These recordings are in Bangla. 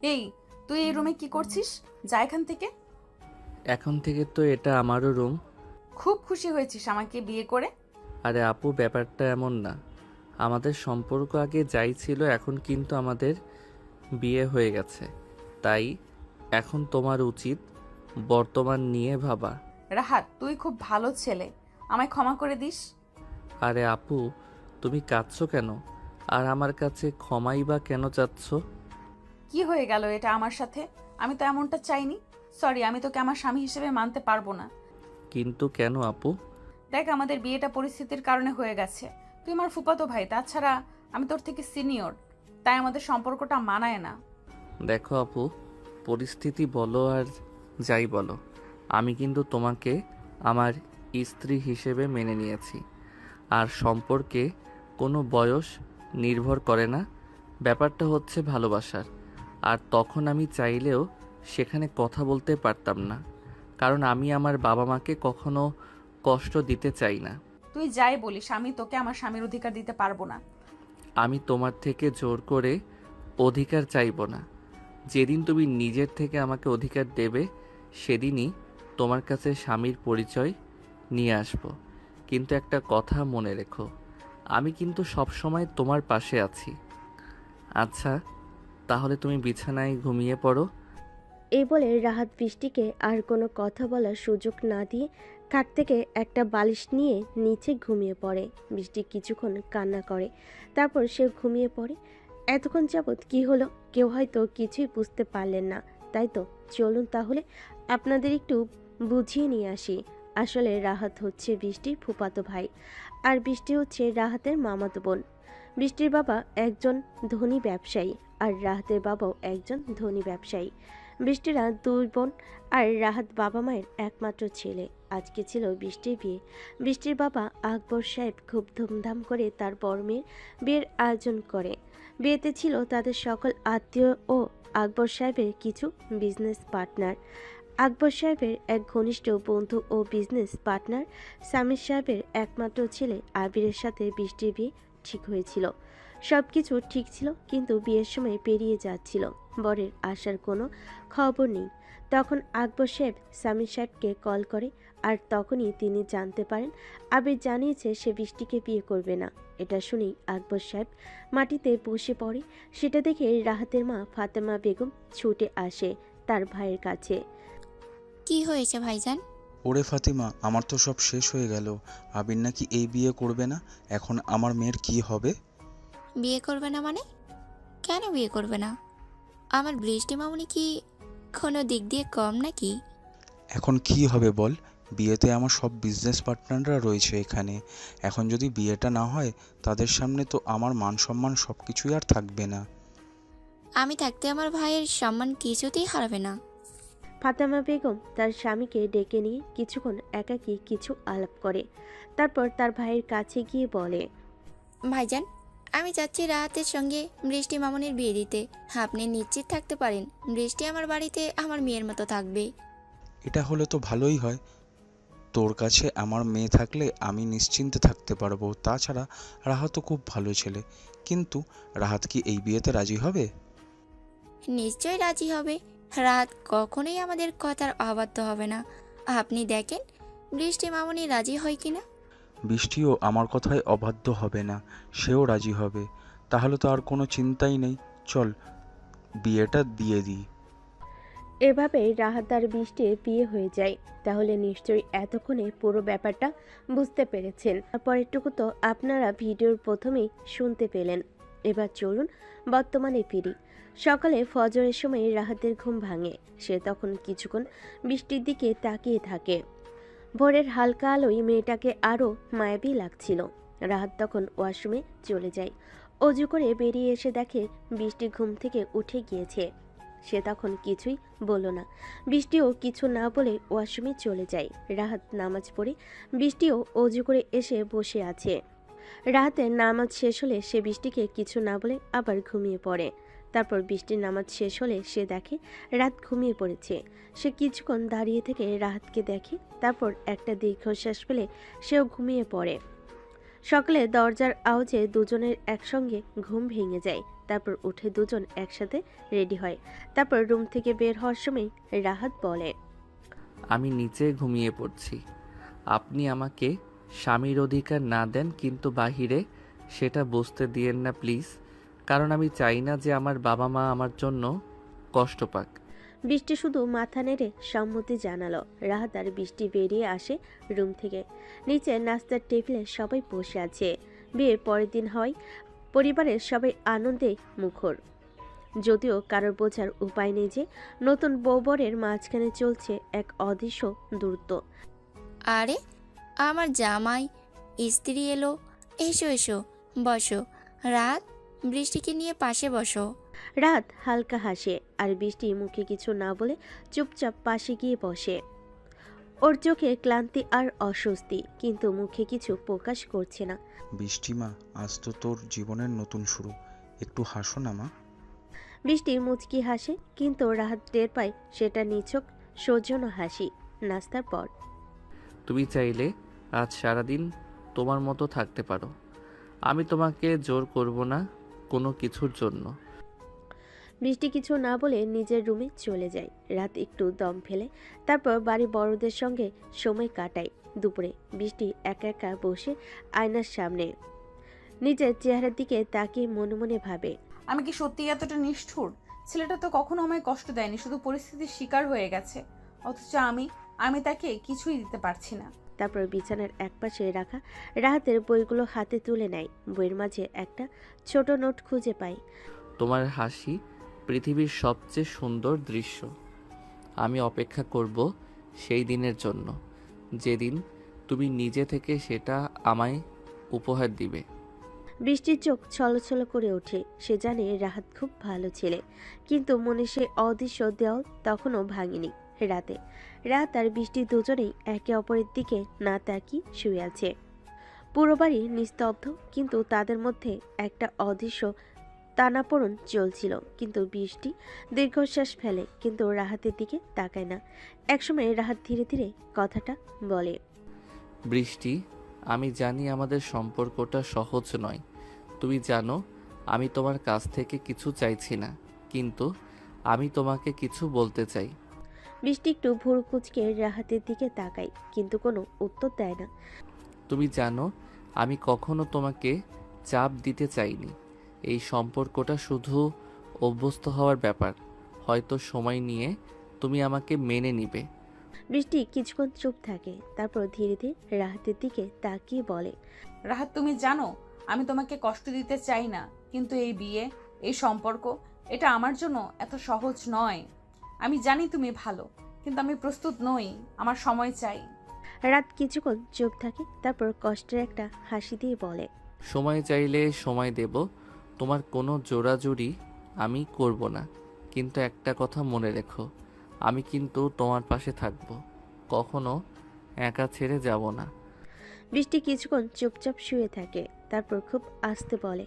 এই, তুই এই রুমে কি করছিস? যা এখান থেকে। এখন থেকে তো এটা আমারও রুম। খুব খুশি হয়েছিস আমাকে বিয়ে করে? আরে আপু, ব্যাপারটা এমন না। আমাদের সম্পর্ক আগে যাই ছিল, এখন কিন্তু আমাদের বিয়ে হয়ে গেছে। তাই এখন তোমার উচিত বর্তমান নিয়ে ভাবা। রাহাত, তুই খুব ভালো ছেলে, আমায় ক্ষমা করে দিস। আরে আপু, তুমি কাঁদছো কেন? আর আমার কাছে ক্ষমাই বা কেন চাচ্ছ? কি হয়ে গেল এটা আমার সাথে? আমি তো এমনটা চাইনি। সরি, আমি তোকে আমার স্বামী হিসেবে মানতে পারবো না। কিন্তু কেন আপু? দেখ, আমাদের বিয়েটা পরিস্থিতির কারণে হয়ে গেছে। তুই আমার ফুফাতো ভাই, তাছাড়া আমি তোর থেকে সিনিয়র। তাই আমাদের সম্পর্কটা মানায় না। দেখো আপু, পরিস্থিতি বলো আর যাই বলো, আমি কিন্তু তোমাকে আমার স্ত্রী হিসেবে মেনে নিয়েছি। আর সম্পর্কে কোনো বয়স নির্ভর করে না। ব্যাপারটা হচ্ছে ভালোবাসার। আর তখন আমি চাইলেও সেখানে কথা বলতে পারতাম না, কারণ আমি আমার বাবা মাকে কখনো কষ্ট দিতে চাই না। তুই যাই বলিস, আমি তোকে আমার স্বামীর অধিকার দিতে পারবো না। আমি তোমার থেকে জোর করে অধিকার চাইব না। যেদিন তুমি নিজের থেকে আমাকে অধিকার দেবে, সেদিনই তোমার কাছে স্বামীর পরিচয় নিয়ে আসব। কিন্তু একটা কথা মনে রেখো, আমি কিন্তু সবসময় তোমার পাশে আছি। আচ্ছা, তাহলে তুমি বিছানায় ঘুমিয়ে পড়ো। এই বলে রাহাত বৃষ্টিকে আর কোনো কথা বলার সুযোগ না দিয়ে খাট থেকে একটা বালিশ নিয়ে নিচে ঘুমিয়ে পড়ে। বৃষ্টি কিছুক্ষণ কান্না করে, তারপর সে ঘুমিয়ে পড়ে। এতক্ষণ যাবৎ কি হলো কেউ হয়তো কিছুই বুঝতে পারলেন না, তাই তো? চলুন তাহলে আপনাদের একটু বুঝিয়ে নিয়ে আসি। আসলে রাহাত হচ্ছে বৃষ্টির ফুফাতো ভাই, আর বৃষ্টি হচ্ছে রাহাতের মামাতো বোন। বৃষ্টির বাবা একজন ধনী ব্যবসায়ী, আর রাহাতের বাবাও একজন ধনী ব্যবসায়ী। বৃষ্টিরা দুই বোন, আর রাহাত বাবা মায়ের একমাত্র ছেলে। আজকে ছিল বৃষ্টির বিয়ে। বৃষ্টির বাবা আকবর সাহেব খুব ধুমধাম করে তার বড় মেয়ের বিয়ের আয়োজন করে। বিয়েতে ছিল তাদের সকল আত্মীয় ও আকবর সাহেবের কিছু বিজনেস পার্টনার। আকবর সাহেবের এক ঘনিষ্ঠ বন্ধু ও বিজনেস পার্টনার সামির সাহেবের একমাত্র ছেলে আবিরের সাথে বৃষ্টির বিয়ে ঠিক হয়েছিল। সবকিছু ঠিক ছিল, কিন্তু বিয়ের সময় পেরিয়ে যাচ্ছিল, বরের আসার কোনো খবর নেই। তখন আকবর সাহেব সামির সাহেবকে কল করে, আর তখনই তিনি জানতে পারেন আবির জানিয়েছে সে বৃষ্টিকে বিয়ে করবে না। এটা শুনেই আকবর সাহেব মাটিতে বসে পড়ে। সেটা দেখে রাহাতের মা ফাতেমা বেগম ছুটে আসে তার ভাইয়ের কাছে। কি হয়েছে ভাইজান? ওরে ফাতিমা, আমার তো সব শেষ হয়ে গেল। আবির নাকি এই বিয়ে করবে না। এখন আমার মেয়ের কি হবে? বিয়ে করবে না মানে? কেন বিয়ে করবে না? আমার বৃষ্টি মামুনি কি কোনো দিক দিয়ে কম নাকি? এখন কি হবে বল? বিয়েতে আমার সব বিজনেস পার্টনাররা রয়েছে এখানে। এখন যদি বিয়েটা না হয়, তাদের সামনে তো আমার মান সম্মান সব কিছুই আর থাকবে না। আমি থাকতে আমার ভাইয়ের সম্মান কিছুতেই হারাবে না। ফাতেমা বেগম তার স্বামীকে ডেকে নিয়ে কিছুক্ষণ একাকী কিছু আলাপ করে, তারপর তার ভাইয়ের কাছে গিয়ে বলে, ভাইজান, আমি চাচ্ছি রাহাতের সঙ্গে বৃষ্টি মামুনির বিয়ে দিতে। আপনি নিশ্চিত থাকতে পারেন বৃষ্টি আমার বাড়িতে আমার মেয়ের মতো থাকবে। এটা হলে তো ভালোই হয়। তোর কাছে আমার মেয়ে থাকলে আমি নিশ্চিন্তে থাকতে পারবো। তাছাড়া রাহাত তো খুব ভালো ছেলে। কিন্তু রাহাত কি এই বিয়েতে রাজি হবে? নিশ্চয় রাজি হবে। রাত কখনোই আমাদের কথার অবাধ্য হবে না। আপনি দেখেন বৃষ্টি মামুনি রাজি হয় কিনা। বৃষ্টিও আমার কথায় অবাধ্য হবে না, সেও রাজি হবে। তাহলে তো আর কোনো চিন্তাই নেই। চল, বিয়েটা দিয়ে দিই। এভাবেই রাহাত আর বৃষ্টির বিয়ে হয়ে যায়। তাহলে নিশ্চয়ই এতক্ষণে পুরো ব্যাপারটা বুঝতে পেরেছেন। পরেরটুকু তো আপনারা ভিডিওর প্রথমেই শুনতে পেলেন। এবার চলুন বর্তমানে ফিরি। সকালে ফজরের সময় রাহাতের ঘুম ভাঙে। সে তখন কিছুক্ষণ বৃষ্টির দিকে তাকিয়ে থাকে। ভোরের হালকা আলোয় মেয়েটাকে আরও মায়াবী লাগছিল। রাহাত তখন ওয়াশরুমে চলে যায়। অজু করে বেরিয়ে এসে দেখে বৃষ্টি ঘুম থেকে উঠে গিয়েছে। সে তখন কিছুই বলল না। বৃষ্টিও কিছু না বলে ওয়াশরুমে চলে যায়। রাহাত নামাজ পড়ে বৃষ্টিও অজু করে এসে বসে আছে। রাহাতের নামাজ শেষ হলে সে বৃষ্টিকে কিছু না বলে আবার ঘুমিয়ে পড়ে। তারপর বৃষ্টির নামাজ শেষ হলে সে দেখে রাত ঘুমিয়ে পড়েছে। সে কিছুক্ষণ দাঁড়িয়ে থেকে রাহাতকে দেখে, তারপর একটা দীর্ঘশ্বাস ফেলে সেও ঘুমিয়ে পড়ে। সকালে দরজার আওয়াজে দুজনের একসঙ্গে ঘুম ভেঙে যায়। তারপর উঠে দুজন একসাথে রেডি হয়। তারপর রুম থেকে বের হওয়ার সময় রাহাত বলে, আমি নিচে ঘুমিয়ে পড়ছি। আপনি আমাকে স্বামীর অধিকার না দেন কিন্তু বাহিরে সেটা বুঝতে দিয়েন না প্লিজ, কারণ আমি চাই না যে আমার বাবা মা আমার জন্য কষ্ট পাক। বৃষ্টি শুধু মাথা নেড়ে সম্মতি জানালো। রাহাত আর বৃষ্টি বেরিয়ে আসে রুম থেকে। নিচে নাস্তার টেবিলে সবাই বসে আছে। বিয়ের পরের দিন হয়, পরিবারের সবাই আনন্দে মুখর। যদিও কারোর বোঝার উপায় নেই যে নতুন বউবরের মাঝখানে চলছে এক অদৃশ্য দূরত্ব। আরে আমার জামাই স্ত্রী এলো, এসো এসো বসো। রাত, বৃষ্টিকে নিয়ে পাশে বসো। রাত হালকা হাসে আর বৃষ্টি মুখে কিছু না বলে চুপচাপ পাশে গিয়ে বসে। ওর চোখে ক্লান্তি আর অস্বস্তি, কিন্তু মুখে কিছু প্রকাশ করছে না। বৃষ্টি মা, আজ তো তোর জীবনের নতুন শুরু, একটু হাসো না মা। বৃষ্টি মুচকি হাসে, কিন্তু রাহাত টের পায় সেটা নিছক সৌজন্য হাসি। নাস্তার পর তুমি চাইলে আজ সারাদিন তোমার মতো থাকতে পারো, আমি তোমাকে জোর করব না কোনো কিছুর জন্য। বৃষ্টি কিছু না বলে নিজের রুমে চলে যায়। রাত একটু দম ফেলে, তারপর বাড়ি বড়দের সঙ্গে সময় কাটায়। দুপুরে বৃষ্টি একা একা বসে আয়নার সামনে নিজের চেহারার দিকে তাকিয়ে মনে মনে ভাবে, আমি কি সত্যি এতটা নিষ্ঠুর? ছেলেটা তো কখনো আমায় কষ্ট দেয়নি, শুধু পরিস্থিতির শিকার হয়ে গেছে, অথচ আমি তাকে কিছুই দিতে পারছি না। তারপর বিছানার একপাশে রাখা রাহাতের বইগুলো হাতে তুলে নেয়। বইয়ের মাঝে একটা ছোট নোট খুঁজে পায়। তোমার হাসি পৃথিবীর সবচেয়ে সুন্দর দৃশ্য। আমি অপেক্ষা করব সেই দিনের জন্য যেদিন তুমি নিজে থেকে সেটা আমায় উপহার দিবে। বৃষ্টির চোখ ছলছল করে ওঠে। সে জানে রাহাত খুব ভালো ছেলে, কিন্তু মনে সে অদৃশ্য দেওয়াল তখনও ভাঙেনি। রাতে রাত আর বৃষ্টি দুজনেই একে অপরের দিকে না তাকিয়ে শুয়ে আছে। পুরো বাড়ি নিস্তব্ধ, কিন্তু তাদের মধ্যে একটা অদৃশ্য টানাপোড়েন চলছিল। কিন্তু বৃষ্টি দীর্ঘশ্বাস ফেলে, কিন্তু রাহাতের দিকে তাকায় না। একসময় রাহাত ধীরে ধীরে কথাটা বলে, বৃষ্টি, আমি জানি আমাদের সম্পর্কটা সহজ নয়। তুমি জানো আমি তোমার কাছ থেকে কিছু চাইছি না, কিন্তু আমি তোমাকে কিছু বলতে চাই। বৃষ্টি একটু ভুরু কুঁচকে রাহাতের দিকে তাকায়, কিন্তু কোনো উত্তর দেয় না। তুমি জানো আমি কখনো তোমাকে চাপ দিতে চাইনি। এই সম্পর্কটা শুধু অভ্যস্ত হওয়ার ব্যাপার, হয়তো সময় নিয়ে তুমি আমাকে মেনে নিবে। বৃষ্টি কিছুক্ষণ চুপ থাকে, তারপর ধীরে ধীরে রাহাতের দিকে তাকিয়ে বলে, রাহাত, তুমি জানো আমি তোমাকে কষ্ট দিতে চাই না, কিন্তু এই বিয়ে, এই সম্পর্ক, এটা আমার জন্য এত সহজ নয়। আমি জানি তুমি ভালো, কিন্তু আমি প্রস্তুত নই, আমার সময় চাই। রাত কিছুক্ষণ চুপ থাকে, তারপর কষ্টের একটা হাসি দিয়ে বলে, সময় চাইলে সময় দেব, তোমার কোনো জোরাজুরি আমি করব না। কিন্তু একটা কথা মনে রেখো, আমি কিন্তু তোমার পাশে থাকব, কখনো একা ছেড়ে যাব না। বৃষ্টি কিছুক্ষণ চুপচাপ শুয়ে থাকে, তারপর খুব আস্তে বলে,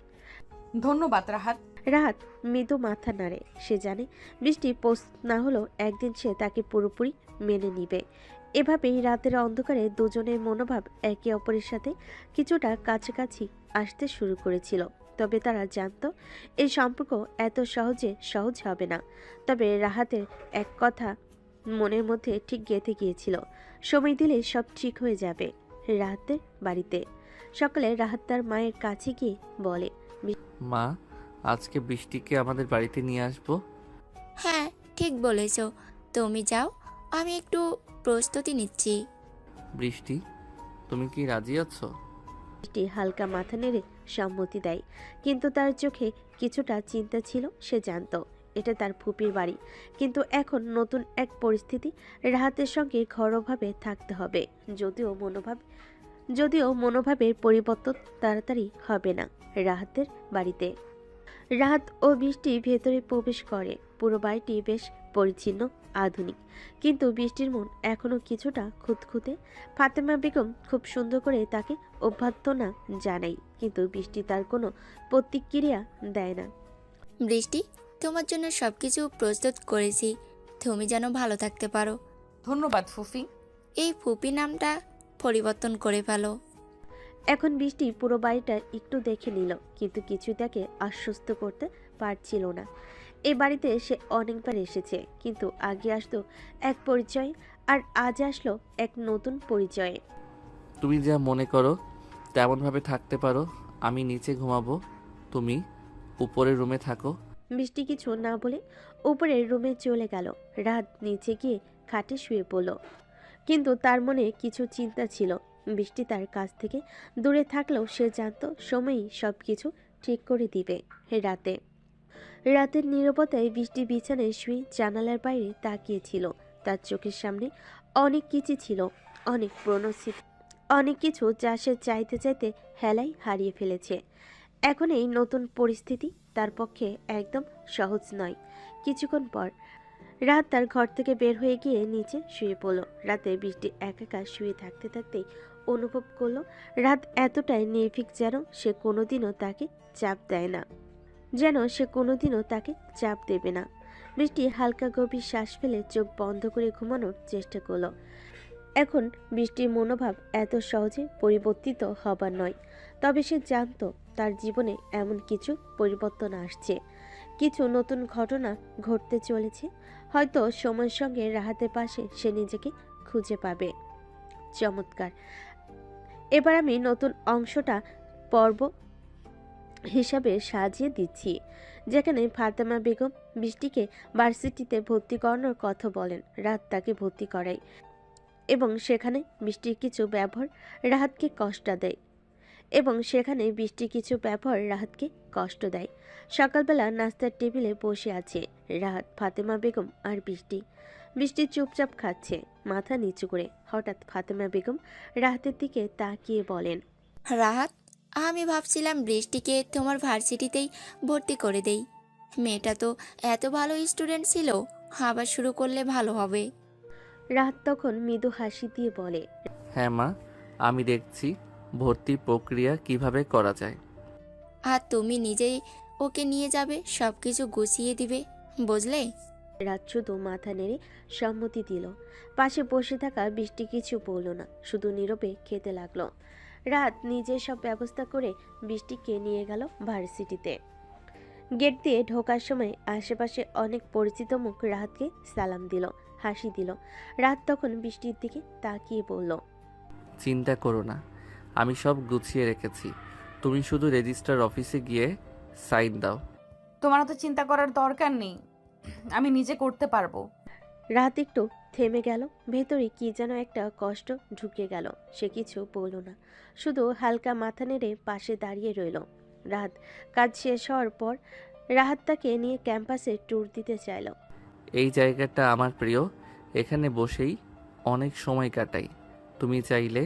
ধন্যবাদ রাহাত। রাহাত মৃদু মাথা নাড়ে। সে জানে বৃষ্টি পোস্ট না হলেও একদিন সে তাকে পুরোপুরি মেনে নিবে। এভাবেই রাতের অন্ধকারে দুজনের মনোভাব একে অপরের সাথে কিছুটা কাছাকাছি আসতে শুরু করেছিল। তবে তারা জানত এই সম্পর্ক এত সহজ হবে না। তবে রাহাতের এক কথা মনের মধ্যে ঠিক গেঁথে গিয়েছিল, সময় দিলে সব ঠিক হয়ে যাবে। রাহাতের বাড়িতে সকালে রাহাত তার মায়ের কাছে গিয়ে বলে, মা, আজকে বৃষ্টিকে আমাদের বাড়িতে নিয়ে আসবো। হ্যাঁ, ঠিক বলেছ। তুমি যাও, আমি একটু প্রস্তুতি নিচ্ছি। বৃষ্টি, তুমি কি রাজি আছো? বৃষ্টি হালকা মাথা নেড়ে সম্মতি দেয়, কিন্তু তার চোখে কিছুটা চিন্তা ছিল। সে জানত এটা তার ফুপির বাড়ি, কিন্তু এখন নতুন এক পরিস্থিতি। রাহাতের সঙ্গে ঘরোয়াভাবে থাকতে হবে, যদিও মনোভাবের পরিবর্তন তাড়াতাড়ি হবে না। রাহাতের বাড়িতে রাহাত ও বৃষ্টি ভেতরে প্রবেশ করে। পুরো বাড়িটি বেশ পরিচ্ছন্ন, আধুনিক, কিন্তু বৃষ্টির মন এখনো কিছুটা খুঁতখুঁতে। ফাতেমা বেগম খুব সুন্দর করে তাকে অভ্যর্থনা জানায়, কিন্তু বৃষ্টি তার কোনো প্রতিক্রিয়া দেয় না। বৃষ্টি, তোমার জন্য সবকিছু প্রস্তুত করেছি, তুমি যেন ভালো থাকতে পারো। ধন্যবাদ ফুফি। এই ফুপি নামটা পরিবর্তন করে ফেলো। এখন বৃষ্টি পুরো বাড়িটা একটু দেখে নিল, কিন্তু কিছু তাকে আশ্বস্ত করতে পারছিল না। এই বাড়িতে সে অনেকবার এসেছে, কিন্তু আগে আসতো এক পরিচয়, আর আজ আসলো এক নতুন পরিচয়ে। তুমি যা মনে করো তেমনভাবে থাকতে পারো। আমি নিচে ঘুমাবো, তুমি উপরের রুমে থাকো। বৃষ্টি কিছু না বলে উপরের রুমে চলে গেল। রাত নিচে গিয়ে খাটে শুয়ে পড়ল, কিন্তু তার মনে কিছু চিন্তা ছিল। বৃষ্টি তার কাছ থেকে দূরে থাকলেও সে জানতো সময়ই সবকিছু ঠিক করে দিবে। রাতের নীরবতায় বৃষ্টি বিছানায় শুয়ে জানালার বাইরে তাকিয়েছিল। তার চোখের সামনে অনেক কিছু ছিল, অনেক পুরনো স্মৃতি, অনেক কিছু যা সে চাইতে চাইতে হেলাই হারিয়ে ফেলেছে। এখন এই নতুন পরিস্থিতি তার পক্ষে একদম সহজ নয়। কিছুক্ষণ পর রাত তার ঘর থেকে বের হয়ে গিয়ে নিচে শুয়ে পড়ল। রাতে বৃষ্টি একা একা শুয়ে থাকতে থাকতেই অনুভব করলো রাত এতটাই নির্ভীক সে কোনোদিনও তাকে চাপ দেয় না, যেন সে কোনোদিনও তাকে চাপ দেবে না। বৃষ্টি হালকা গভীর শ্বাস ফেলে চোখ বন্ধ করে ঘুমানোর চেষ্টা করলো। এখন বৃষ্টির মনোভাব এত সহজে পরিবর্তিত হবার নয়, তবে সে জানতো তার জীবনে এমন কিছু পরিবর্তন আসছে, কিছু নতুন ঘটনা ঘটতে চলেছে। হয়তো সময়ের সঙ্গে রাহাতের পাশে সে নিজেকে খুঁজে পাবে। চমৎকার। এবার আমি নতুন অংশটা পর্ব হিসাবে সাজিয়ে দিচ্ছি, যেখানে ফাতেমা বেগম বৃষ্টিকে ভার্সিটিতে ভর্তি করানোর কথা বলেন। রাত তাকে ভর্তি করায় এবং সেখানে বৃষ্টির কিছু ব্যবহার রাহাতকে কষ্ট দেয়। সকালবেলা নাস্তার টেবিলে বসে আছে রাহাত, ফাতেমা বেগম আর বৃষ্টি চুপচাপ খাচ্ছে, মাথা নিচু করে। হঠাৎ ফাতেমা বেগম রাহাতের দিকে তাকিয়ে বলেন, রাহাত, আমি ভাবছিলাম বৃষ্টিকে তোমার ভার্সিটিতেই ভর্তি করে দেই। মেয়েটা তো এত ভালো স্টুডেন্ট ছিল, আবার শুরু করলে ভালো হবে। রাহাত তখন মৃদু হাসি দিয়ে বলে, হ্যাঁ মা, আমি দেখছি ভর্তির প্রক্রিয়া কিভাবে করা যায়। আর তুমি নিজেই ওকে নিয়ে যাবে, সব কিছু গুছিয়ে দিবে, বুঝলে? রাত শুধু মাথা নেড়ে সম্মতি দিল। পাশে বসে থাকা বৃষ্টি কিছু বলল না, শুধু নীরবে খেতে লাগলো। রাত নিজে সব ব্যবস্থা করে বৃষ্টিকে নিয়ে গেল ভার্সিটিতে। গেট দিয়ে ঢোকার সময় আশেপাশে অনেক পরিচিত মুখ রাহাতকে সালাম দিল, হাসি দিল। রাত তখন বৃষ্টির দিকে তাকিয়ে বলল, চিন্তা করো না, আমি সব গুছিয়ে রেখেছি। তুমি শুধু রেজিস্ট্রার অফিসে গিয়ে সাইন দাও। তোমার তো চিন্তা করার দরকার নেই, আমি নিজে করতে পারবো। রাত একটু থেমে গেল, ভেতরে কি যেন একটা কষ্ট ঢুকে গেল। সে কিছু বলল না, শুধু হালকা মাথা নেড়ে পাশে দাঁড়িয়ে রইল। রাত কাজ শেষ হওয়ার পর রাহাত তাকে নিয়ে ক্যাম্পাসে ট্যুর দিতে চাইল। এই জায়গাটা আমার প্রিয়, এখানে বসেই অনেক সময় কাটাই। তুমি চাইলে।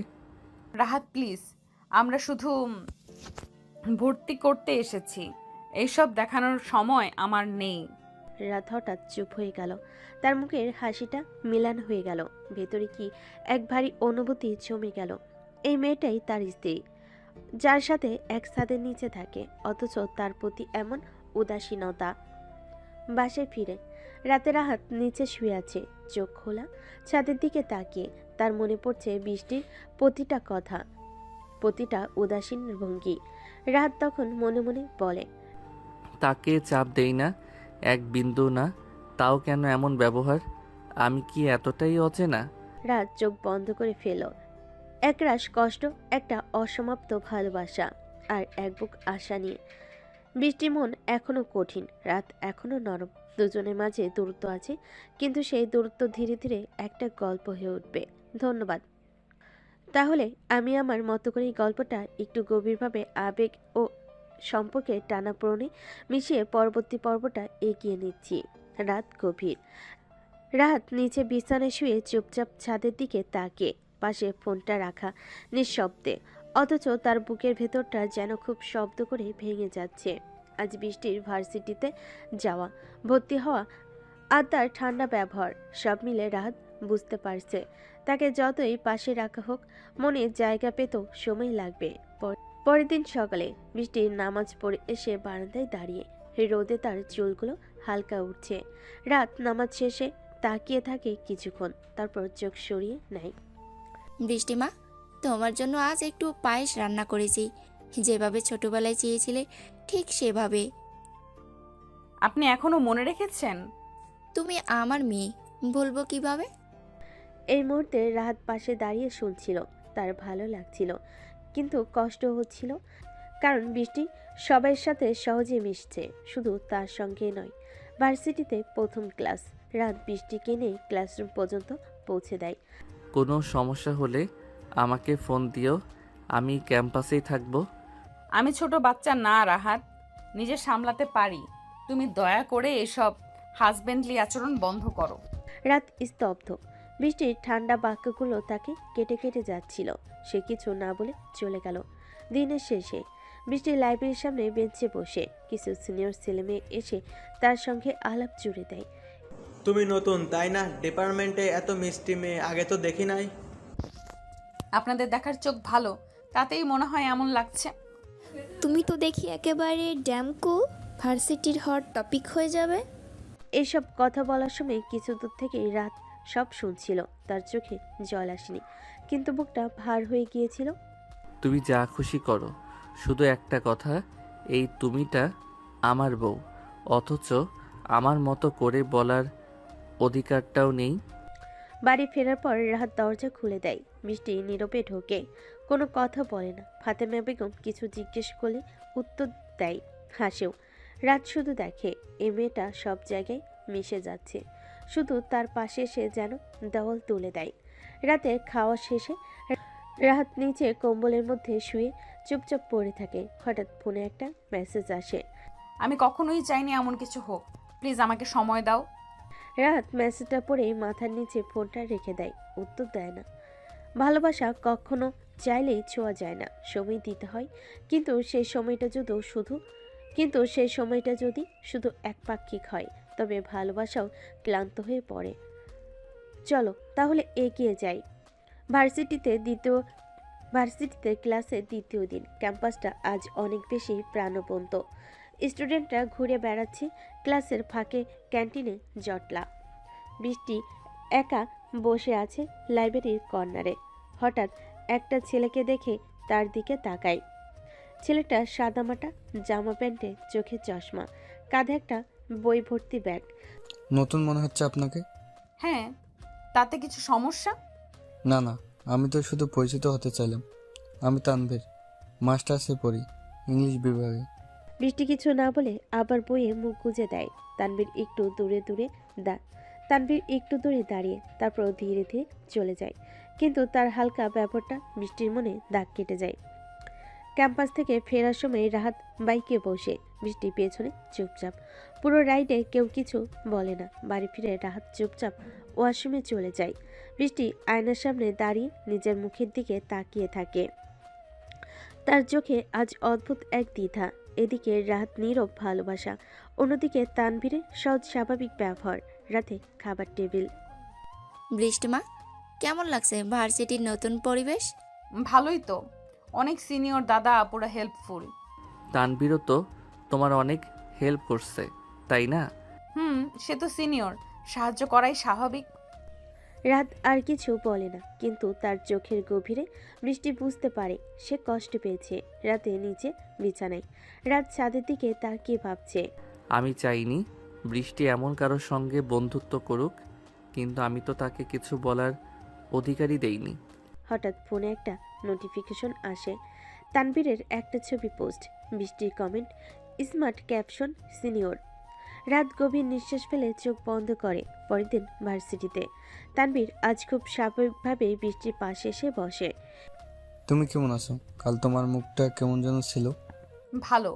রাহাত প্লিজ, আমরা শুধু ভর্তি করতে এসেছি, এইসব দেখানোর সময় আমার নেই। রাত হঠাৎ চুপ হয়ে গেল, তার মুখের হাসিটা মিলান হয়ে গেল। ভেতরে কি এক ভারী অনুভূতি জমে গেল। এই মেয়েটাই তার স্ত্রী, যার সাথে এক ছাদের নিচে থাকে, অথচ তার প্রতি এমন উদাসীনতা। বাসায় ফিরে রাতে রাহাত নিচে শুয়ে আছে, চোখ খোলা, ছাদের দিকে তাকিয়ে। তার মনে পড়ছে বৃষ্টির প্রতিটা কথা, প্রতিটা উদাসীন ভঙ্গি। রাহাত তখন মনে মনে বলে, তাকে চাপ দেই না, এক বিন্দু না, তাও কেন এমন ব্যবহার? আমি কি এতটাই অচেনা? রাত চোখ বন্ধ করে ফেল। একরাশ কষ্ট, একটা অসমাপ্ত ভালোবাসা, আর এক বুক আশা নিয়ে। বৃষ্টির মন এখনো কঠিন, রাত এখনো নরম। দুজনের মাঝে দূরত্ব আছে, কিন্তু সেই দূরত্ব ধীরে ধীরে একটা গল্প হয়ে উঠবে। ধন্যবাদ। তাহলে আমি আমার মতো করে এই গল্পটা একটু গভীরভাবে আবেগ ও সম্পর্কে টানাপোড়েনে মিশিয়ে পরবর্তী পর্বটা এগিয়ে নিচ্ছি। রাত গভীর। রাত নিচে বিছানায় শুয়ে চুপচাপ ছাদের দিকে তাকিয়ে, পাশে ফোনটা রাখা নিঃশব্দে, অথচ তার বুকের ভেতরটা যেন খুব শব্দ করে ভেঙে যাচ্ছে। আজ বৃষ্টির ভার্সিটিতে যাওয়া, ভর্তি হওয়া আর তার ঠান্ডা ব্যবহার, সব মিলে রাত বুঝতে পারছে তাকে যতই পাশে রাখা হোক, মনে জায়গা পেতে সময় লাগবে। পরের দিন সকালে বৃষ্টির নামাজ পড়ে এসে বারান্দায় দাঁড়িয়ে, রোদে তার চুলগুলো হালকা উঠছে। রাত নামাজ শেষে তাকিয়ে থাকে কিছুক্ষণ, তারপর চোখ সরিয়ে নেয়। বৃষ্টিমা, তোমার জন্য আজ একটু পায়েস রান্না করেছি, যেভাবে ছোটবেলায় চেয়েছিলে ঠিক সেভাবে। আপনি এখনো মনে রেখেছেন? তুমি আমার মেয়ে, বলবো কিভাবে? এই মুহূর্তে রাহাত পাশে দাঁড়িয়ে শুনছিল। তার ভালো লাগছিল, কিন্তু কষ্ট হচ্ছিল, কারণ বৃষ্টি সবার সাথে সহজে মিশছে, শুধু তার সঙ্গে নয়। ভার্সিটিতে প্রথম ক্লাস, রাত বৃষ্টিকে নিয়ে ক্লাসরুম পর্যন্ত পৌঁছে দেয়। কোনো সমস্যা হলে আমাকে ফোন দিও, আমি ক্যাম্পাসেই থাকবো। আমি ছোট বাচ্চা না রাহাত, নিজে সামলাতে পারি। তুমি দয়া করে এসব হাজবেন্ডলি আচরণ বন্ধ করো। রাত স্তব্ধ। বৃষ্টির ঠান্ডা বাক্যগুলো তাকে কেটে কেটে যাচ্ছিল। সে কিছু না বলে চলে গেল। দিনের শেষে বৃষ্টি লাইব্রেরির সামনে বেঞ্চে বসে কিছু সিনিয়র ছেলেমেয়ে এসে তার সঙ্গে আলাপ জুড়ে দেয়। তুমি নতুন তাই না ডিপার্টমেন্টে? এত মিষ্টি মেয়ে আগে তো দেখি নাই। আপনাদের দেখার চোখ ভালো, তাতেই মনে হয় এমন লাগছে। তুমি তো দেখি একেবারে ড্যামকো, ভার্সিটির হট টপিক হয়ে যাবে। এইসব কথা বলার সময় কিছু দূর থেকেই রাত সব শুনছিল। তার চোখে জল আসেনি, কিন্তু বুকটা ভার হয়ে গিয়েছিল। তুমি যা খুশি করো, শুধু একটা কথা, এই তুমিটা আমার বউ, অথচ আমার মতো করে বলার অধিকারটাও নেই। বাড়ি ফেরার পর রাহাত দরজা খুলে দেয়। বৃষ্টি নীরবে ঢোকে, কোনো কথা বলে না। ফাতেমা বেগম কিছু জিজ্ঞেস করলে উত্তর দেয়, হাসেও। রাত শুধু দেখে এ মেয়েটা সব জায়গায় মিশে যাচ্ছে, শুধু তার পাশে এসে যেন দেওয়াল তুলে দেয়। রাতে খাওয়া শেষে রাহাত নিচে কম্বলের মধ্যে শুয়ে চুপচাপ পড়ে থাকে। হঠাৎ ফোনে একটা মেসেজ আসে। আমি কখনোই চাইনি এমন কিছু হোক, প্লিজ আমাকে সময় দাও। রাত মেসেজটা পড়ে মাথার নিচে ফোনটা রেখে দেয়, উত্তর দেয় না। ভালোবাসা কখনো চাইলেই ছোঁয়া যায় না, সময় দিতে হয়। সেই সময়টা যদি শুধু একপাক্ষিক হয়, তবে ভালোবাসাও ক্লান্ত হয়ে পড়ে। চলো তাহলে এগিয়ে যাই। ভার্সিটিতে ক্লাসের দ্বিতীয় দিন। ক্যাম্পাসটা আজ অনেক বেশি প্রাণবন্ত। স্টুডেন্টরা ঘুরে বেড়াচ্ছে, ক্লাসের ফাঁকে ক্যান্টিনে জটলা। বৃষ্টি একা বসে আছে লাইব্রেরির কর্নারে। হঠাৎ একটা ছেলেকে দেখে তার দিকে তাকায়। ছেলেটা সাদামাটা জামা প্যান্টে, চোখে চশমা, কাঁধে একটা বই ভর্তি ব্যাগ। নতুন মনে হচ্ছে আপনাকে। হ্যাঁ, তাতে কিছু সমস্যা? না না, আমি তো শুধু পরিচিত হতে চাইলাম। আমি তানভীর, মাস্টার্সে পড়ি, ইংলিশ বিভাগে। বৃষ্টি কিছু না বলে আবার বইয়ে মুখ গুজে দেয়। তানভীর একটু দূরে দাঁড়িয়ে, তারপর ধীরে ধীরে চলে যায়। কিন্তু তার হালকা ব্যাপারটা বৃষ্টির মনে দাগ কেটে যায়। ক্যাম্পাস থেকে ফেরার সময় রাহাত বাইকে বসে, বৃষ্টি পেছনে চুপচাপ। পুরো রাইডে কেউ কিছু বলে না। বাড়ি ফিরে রাহাত চুপচাপ ওয়াশরুমে চলে যায়। বৃষ্টি আয়নার সামনে দাঁড়িয়ে নিজের মুখের দিকে তাকিয়ে থাকে। তার চোখে আজ অদ্ভুত এক দ্বিধা। এদিকে রাহাত নীরব ভালোবাসা, অন্যদিকে তানভীরের সহজ স্বাভাবিক ব্যবহার। রাতে খাবার টেবিল। বৃষ্টিমা, কেমন লাগছে ভার্সিটির নতুন পরিবেশ? ভালোই তো, অনেক সিনিয়র দাদা আপুরা হেল্পফুল। তানবীরও তো তোমার অনেক হেল্প করছে, তাই না? সে তো সিনিয়র, সাহায্য করাই স্বাভাবিক। রাত আর কিছু বলে না, কিন্তু তার চোখের গভীরে বৃষ্টি বুঝতে পারে সে কষ্ট পেয়েছে। রাতে নিচে বিছানায় রাত ছাদের দিকে তাকিয়ে ভাবছে। আমি চাইনি বৃষ্টি এমন কারোর সঙ্গে বন্ধুত্ব করুক, কিন্তু আমি তো তাকে কিছু বলার অধিকারই দেইনি। হঠাৎ ফোনে একটা নোটিফিকেশন আসে। তানবীরের একটা ছবি পোস্ট, বৃষ্টির কমেন্ট, স্মার্ট ক্যাপশন, সিনিয়র। রাত গভীর নিঃশ্বাস ফেলে চোখ বন্ধ করে। পরের দিন ভার্সিটিতে তানবীর আজ খুব স্বাভাবিকভাবে বৃষ্টির পাশে এসে বসে। তুমি কেমন আছো? কাল তোমার মুখটা কেমন যেন ছিল। ভালো,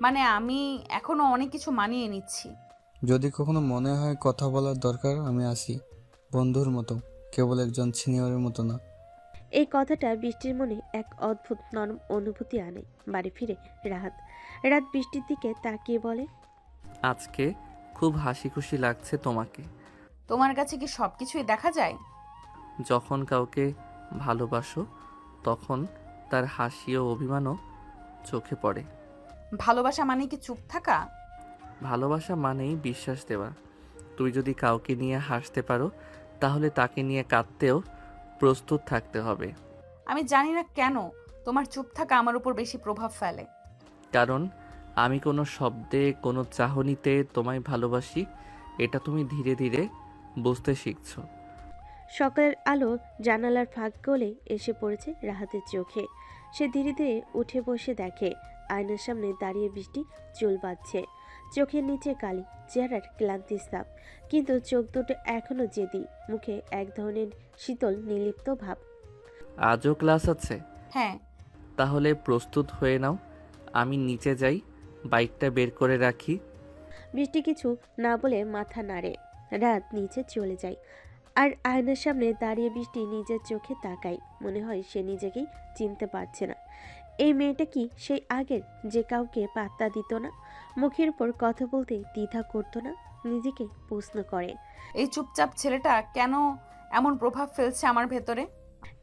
মানে আমি এখনো অনেক কিছু মানিয়ে নিচ্ছি। যদি কখনো মনে হয় কথা বলার দরকার, আমি আসি, বন্ধুর মতো, কেবল একজন সিনিয়রের মতো না। এই কথাটা বৃষ্টির মনে এক অদ্ভুত নরম অনুভূতি আনে। বাড়ি ফিরে রাত বৃষ্টির দিকে তাকিয়ে বলে, আজকে খুব হাসি খুশি লাগছে তোমাকে। তোমার কাছে কি সব কিছুই দেখা যায়? যখন কাউকে ভালোবাসো তখন তার হাসি ও অভিমানও চোখে পড়ে। ভালোবাসা মানে কি চুপ থাকা? ভালোবাসা মানেই বিশ্বাস দেওয়া। তুই যদি কাউকে নিয়ে হাসতে পারো, তাহলে তাকে নিয়ে কাঁদতেও প্রস্তুত থাকতে হবে। আমি জানি না কেন তোমার চুপ থাকা আমার উপর বেশি প্রভাব ফেলে। কারণ আমি কোনো শব্দে, কোনো চাহনিতে তোমায় ভালোবাসি, এটা তুমি ধীরে ধীরে বুঝতে শিখছো। সকালের আলো জানালার ফাঁক গলে এসে পড়েছে রাহাতের চোখে। সে ধীরে ধীরে উঠে বসে দেখে আয়নার সামনে দাঁড়িয়ে বৃষ্টি চুল বাঁধছে। চোখের নিচে কালি, চেহারার ক্লান্তি ছাপ, কিন্তু চোখ দুটো এখনো জেদি, মুখে এক ধরনের শীতল নির্লিপ্ত ভাব। আজও ক্লাস আছে? হ্যাঁ। তাহলে প্রস্তুত হয়ে নাও, আমি নিচে যাই, বাইকটা বের করে রাখি। বৃষ্টি কিছু না বলে মাথা নাড়ে। রাত নিচে চলে যায়, আর আয়নার সামনে দাঁড়িয়ে বৃষ্টি নিজের চোখে তাকায়। মনে হয় সে নিজেকেই চিনতে পারছে না। এই মেয়েটা কি সেই আগের, যে কাউকে পাত্তা দিত না, মুখের উপর কথা বলতে দ্বিধা করতো না? নিজেকে প্রশ্ন করে। এই চুপচাপ ছেলেটা কেন এমন প্রভাব ফেলছে আমার ভেতরে?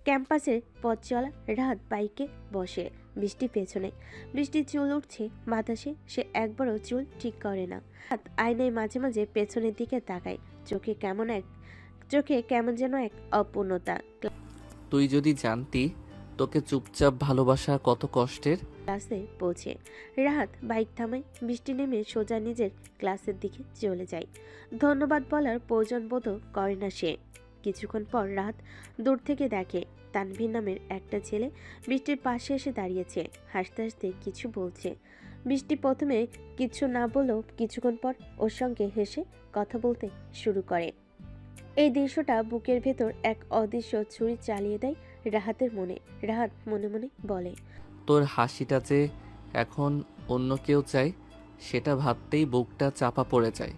ক্যাম্পাসে পথ চলা, রাত বাইকে বসে, বৃষ্টি পেছনে। বৃষ্টির চুল উঠছে বাতাসে, সে একবারও চুল ঠিক করে না। রাত আয়নায় মাঝে মাঝে পেছনের দিকে তাকায়, চোখে কেমন যেন এক অপূর্ণতা। তুই যদি জানতি তোকে চুপচাপ ভালোবাসা কত কষ্টের। ক্লাসে পৌঁছে রাহাত বাইক থামায়, বৃষ্টি নেমে সোজা নিজের ক্লাসের দিকে চলে যায়। ধন্যবাদ বলার প্রয়োজন বোধ করে না সে। কিছুক্ষণ পর রাহাত দূর থেকে দেখে তানভীর নামের একটা ছেলে বৃষ্টির পাশে এসে দাঁড়িয়েছে, হাসতে হাসতে কিছু বলছে। বৃষ্টি প্রথমে কিছু না বলেও কিছুক্ষণ পর ওর সঙ্গে হেসে কথা বলতে শুরু করে। এই দৃশ্যটা বুকের ভেতর এক অদৃশ্য ছুরি চালিয়ে দেয় রাহাতের মনে। রাহাত মনে মনে বলে, তোর হাসিটা যে এখন অন্য কেউ চায়, সেটা ভাবতেই বুকটা চাপা পড়ে যায়।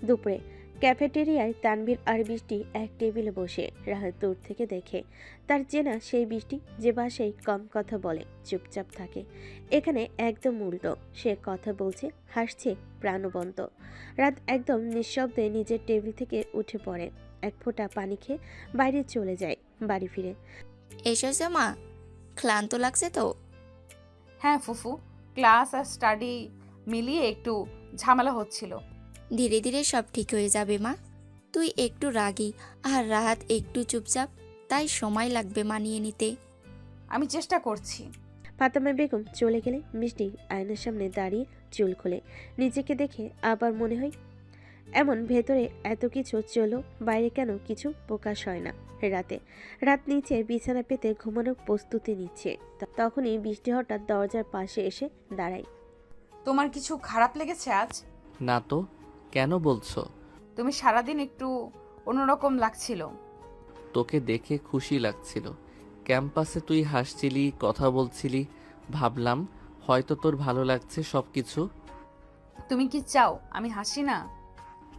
দুপুরে ক্যাফেটেরিয়ায় তানভীর আর বৃষ্টি এক টেবিলে বসে। রাহাত দূর থেকে দেখে তার চেনা সেই বৃষ্টি, যে বাসায় কম কথা বলে, চুপচাপ থাকে, এখানে একদম উল্টো। সে কথা বলছে, হাসছে প্রাণবন্ত। রাত একদম নিঃশব্দে নিজের টেবিল থেকে উঠে পড়ে, এক ফোঁটা পানি খেয়ে বাইরে চলে যায়। বাড়ি ফিরে, এসেছো মা? ক্লান্ত লাগছে তো? হ্যাঁ ফুফু, ক্লাস আর স্টাডি মিলিয়ে একটু ঝামেলা হচ্ছিল। ধীরে ধীরে সব ঠিক হয়ে যাবে মা। তুই একটু রাগী আর রাহাত একটু চুপচাপ, তাই সময় লাগবে মানিয়ে নিতে। আমি চেষ্টা করছি। ফাতেমা বেগম চলে গেলে বৃষ্টি আয়নার সামনে দাঁড়িয়ে চুল খোলে। নিজেকে দেখে আবার মনে হয়, এমন ভেতরে এত কিছু চলো, বাইরে কেন কিছু প্রকাশ হয় না। রাত নিচে বিছানা পেতে ঘুমানোর প্রস্তুতি নিচ্ছে, তখনই বৃষ্টি হঠাৎ দরজার পাশে এসে দাঁড়ায়। তোমার কিছু খারাপ লেগেছে আজ? না তো, কেন বলছো? তুমি সারাদিন একটু অন্যরকম লাগছিল। তোকে দেখে খুশি লাগছিল। ক্যাম্পাসে তুই হাসছিলি, কথা বলছিলি, ভাবলাম হয়তো তোর ভালো লাগছে সব কিছু। তুমি কি চাও আমি হাসি না?